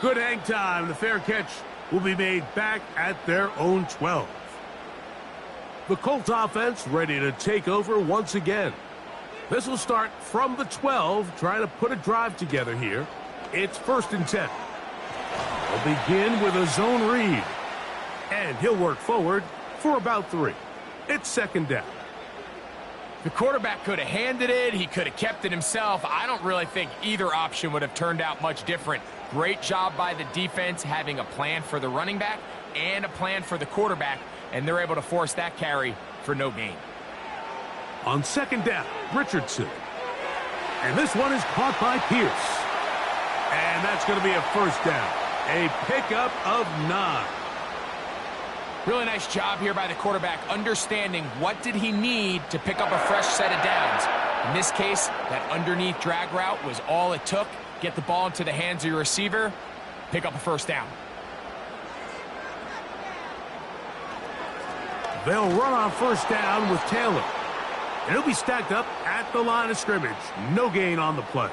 Speaker 2: Good hang time. The fair catch will be made back at their own 12. The Colts offense ready to take over once again. This will start from the 12, trying to put a drive together here. It's 1st and 10. They'll begin with a zone read. And he'll work forward for about 3. It's 2nd down.
Speaker 3: The quarterback could have handed it. He could have kept it himself. I don't really think either option would have turned out much different. Great job by the defense having a plan for the running back and a plan for the quarterback, and they're able to force that carry for no gain.
Speaker 2: On 2nd down, Richardson. And this one is caught by Pierce. And that's going to be a 1st down. A pickup of 9.
Speaker 3: Really nice job here by the quarterback, understanding what did he need to pick up a fresh set of downs. In this case, that underneath drag route was all it took. Get the ball into the hands of your receiver, pick up a 1st down.
Speaker 2: They'll run on 1st down with Taylor. And he'll be stacked up at the line of scrimmage. No gain on the play.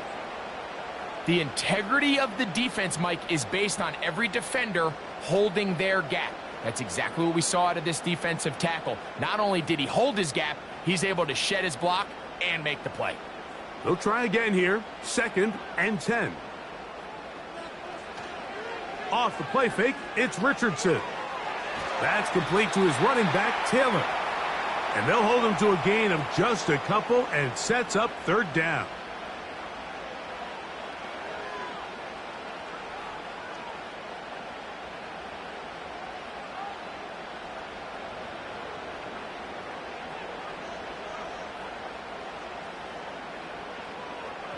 Speaker 3: The integrity of the defense, Mike, is based on every defender holding their gap. That's exactly what we saw out of this defensive tackle. Not only did he hold his gap, he's able to shed his block and make the play.
Speaker 2: They'll try again here. 2nd and 10. Off the play fake, it's Richardson. That's complete to his running back, Taylor. And they'll hold him to a gain of just a couple and sets up 3rd down.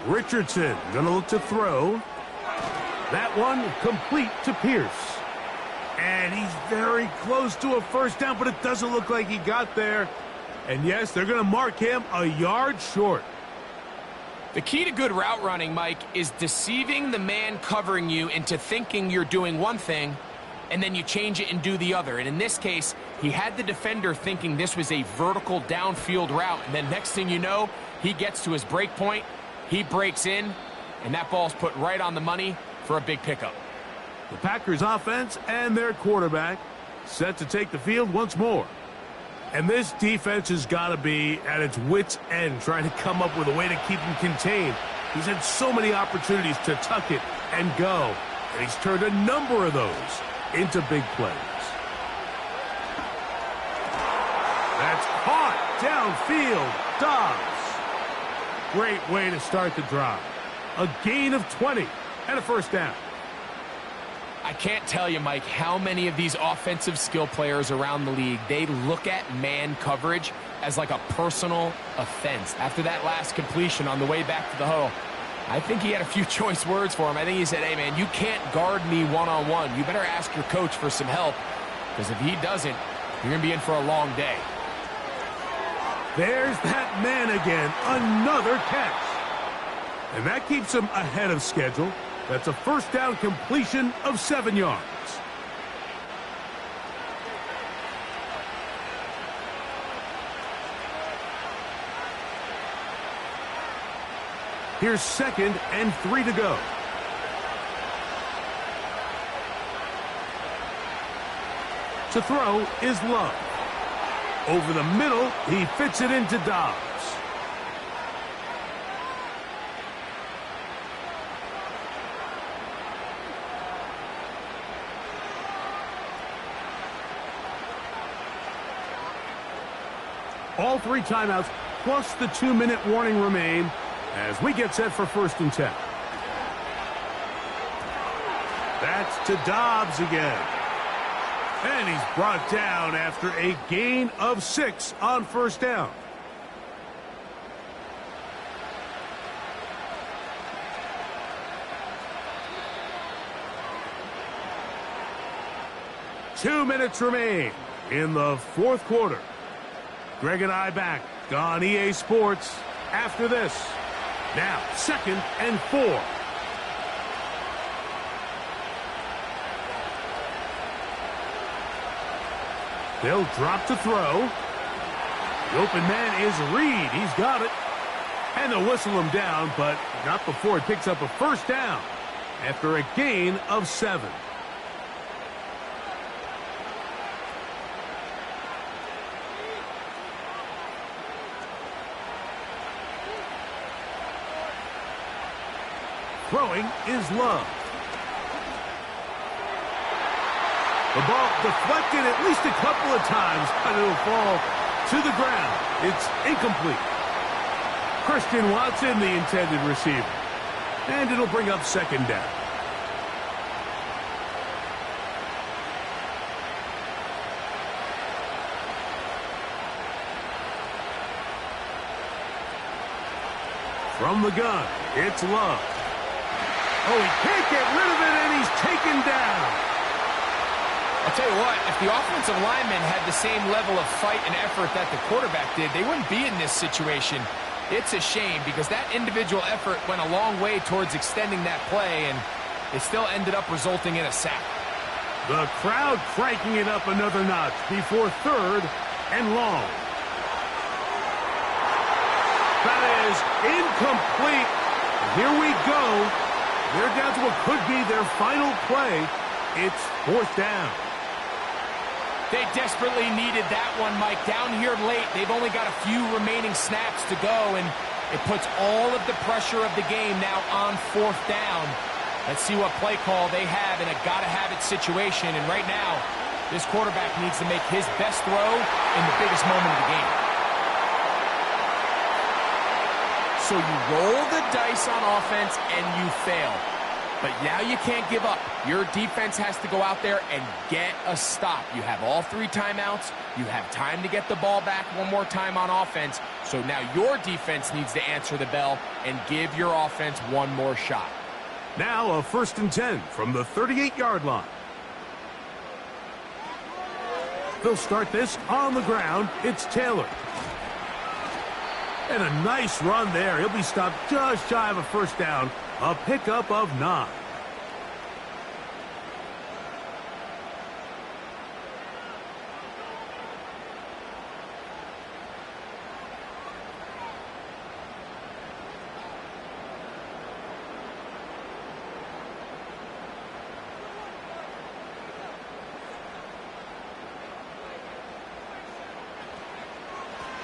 Speaker 2: Richardson going to look to throw. That one complete to Pierce. And he's very close to a first down, but it doesn't look like he got there. And yes, they're going to mark him a yard short.
Speaker 3: The key to good route running, Mike, is deceiving the man covering you into thinking you're doing one thing, and then you change it and do the other. And in this case, he had the defender thinking this was a vertical downfield route, and then next thing you know, he gets to his break point, he breaks in, and that ball's put right on the money for a big pickup.
Speaker 2: The Packers offense and their quarterback set to take the field once more. And this defense has got to be at its wits' end, trying to come up with a way to keep him contained. He's had so many opportunities to tuck it and go, and he's turned a number of those into big plays. That's caught downfield. Dobbs. Great way to start the drive. A gain of 20 and a first down.
Speaker 3: I can't tell you, Mike, how many of these offensive skill players around the league, they look at man coverage as like a personal offense. After that last completion on the way back to the huddle, I think he had a few choice words for him. I think he said, hey, man, you can't guard me one-on-one. You better ask your coach for some help, because if he doesn't, you're going to be in for a long day.
Speaker 2: There's that man again. Another catch. And that keeps him ahead of schedule. That's a first down completion of 7 yards. Here's 2nd and 3 to go. To throw is Love. Over the middle, he fits it into Dobbs. All 3 timeouts plus the 2-minute warning remain as we get set for 1st and 10. That's to Dobbs again. And he's brought down after a gain of 6 on 1st down. Two minutes remain in the 4th quarter. Greg and I back on EA Sports after this. Now, 2nd and 4. They'll drop to throw. The open man is Reed. He's got it. And they'll whistle him down, but not before he picks up a first down after a gain of 7. Throwing is Love. The ball deflected at least a couple of times, but it'll fall to the ground. It's incomplete. Christian Watson, the intended receiver. And it'll bring up 2nd down. From the gun, it's Love. Oh, he can't get rid of it, and he's taken down.
Speaker 3: I'll tell you what, if the offensive lineman had the same level of fight and effort that the quarterback did, they wouldn't be in this situation. It's a shame because that individual effort went a long way towards extending that play, and it still ended up resulting in a sack.
Speaker 2: The crowd cranking it up another notch before 3rd and long. That is incomplete. Here we go. They're down to what could be their final play. It's 4th down.
Speaker 3: They desperately needed that one, Mike. Down here late, they've only got a few remaining snaps to go, and it puts all of the pressure of the game now on 4th down. Let's see what play call they have in a gotta-have-it situation. And right now, this quarterback needs to make his best throw in the biggest moment of the game. So you roll the dice on offense and you fail. But now you can't give up. Your defense has to go out there and get a stop. You have all 3 timeouts. You have time to get the ball back one more time on offense. So now your defense needs to answer the bell and give your offense one more shot.
Speaker 2: Now a 1st and 10 from the 38-yard line. They'll start this on the ground. It's Taylor. And a nice run there. He'll be stopped just shy of a first down. A pickup of 9.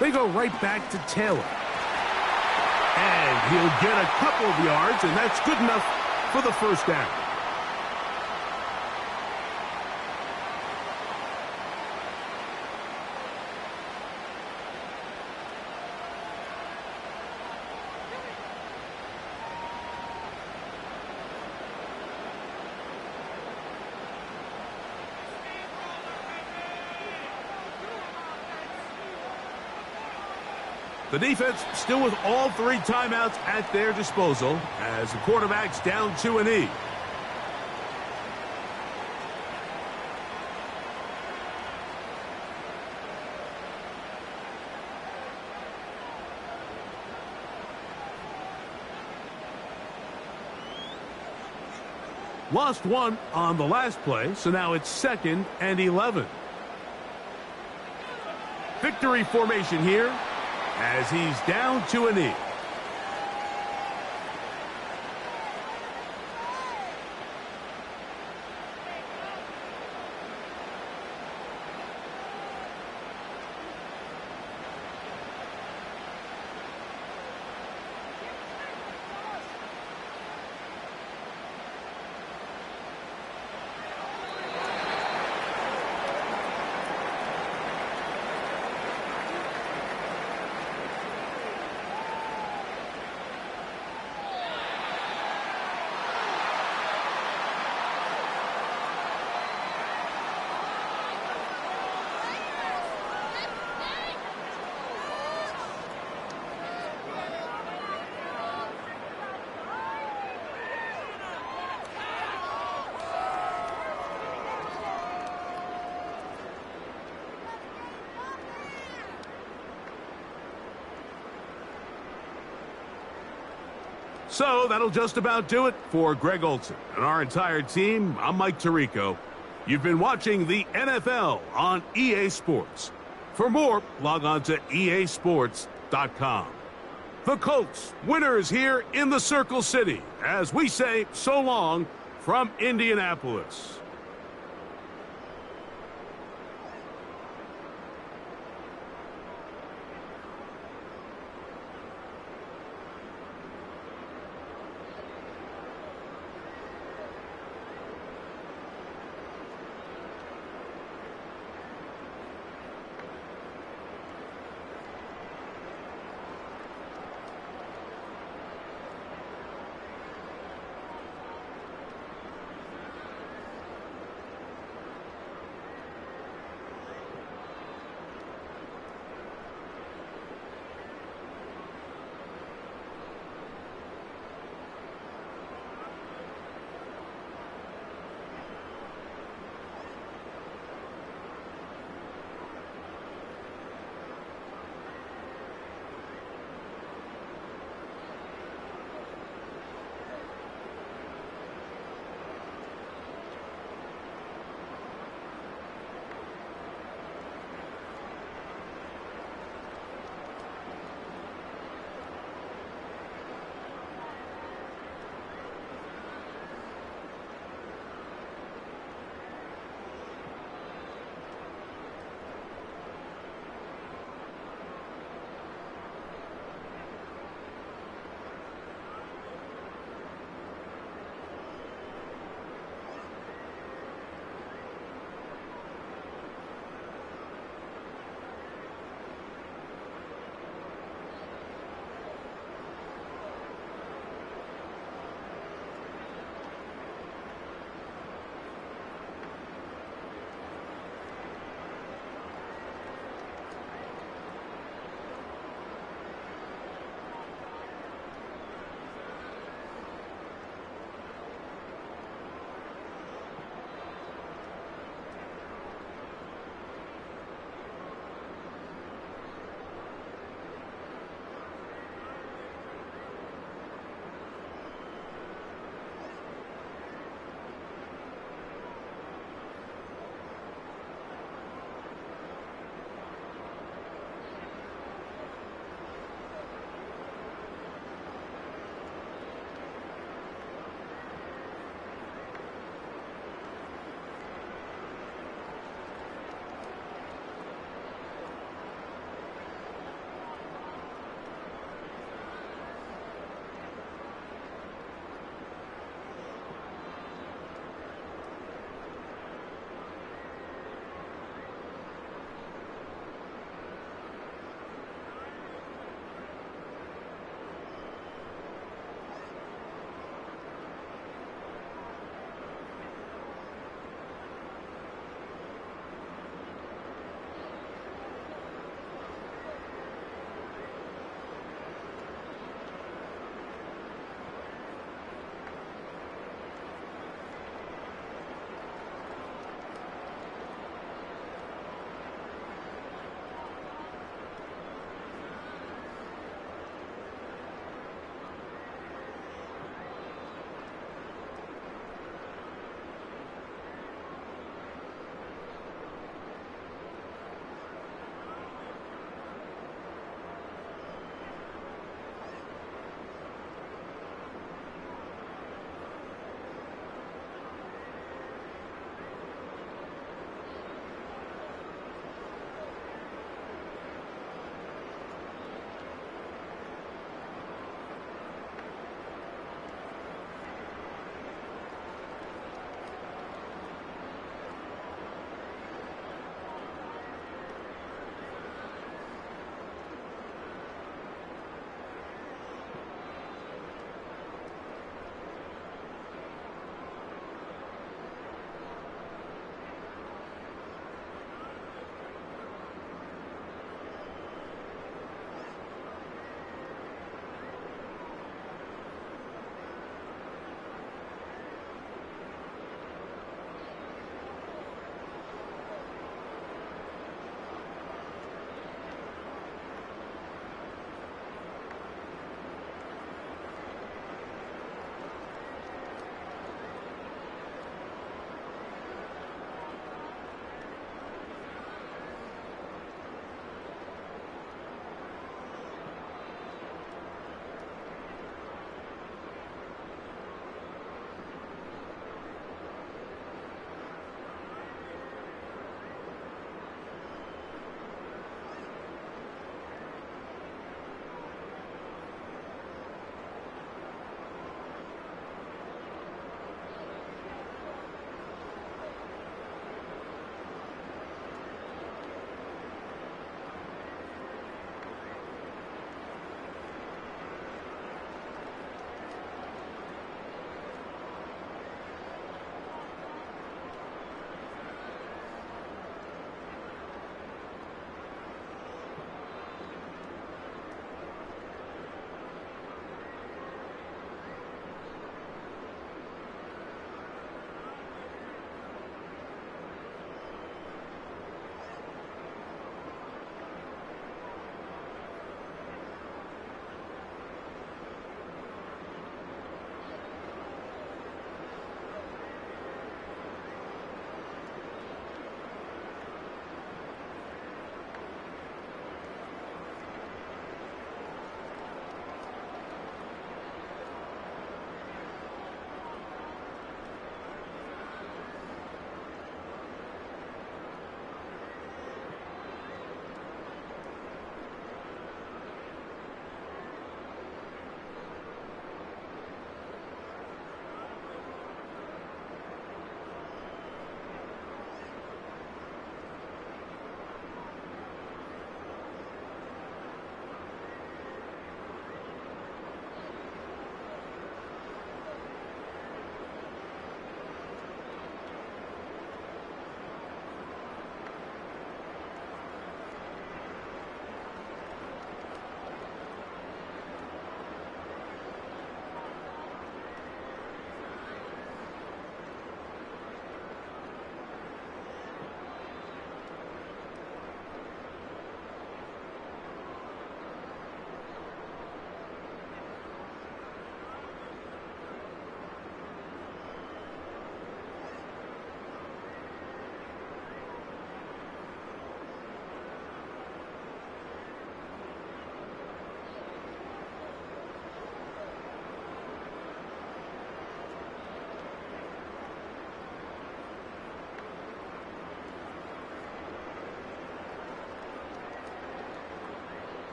Speaker 2: They go right back to Taylor. And he'll get a couple of yards, and that's good enough for the first down. The defense still with all 3 timeouts at their disposal as the quarterback's down to a knee. Lost 1 on the last play, so now it's 2nd and 11. Victory formation here, as he's down to a knee. So that'll just about do it for Greg Olson and our entire team. I'm Mike Tirico. You've been watching the NFL on EA Sports. For more, log on to easports.com. The Colts, winners here in the Circle City, as we say so long from Indianapolis.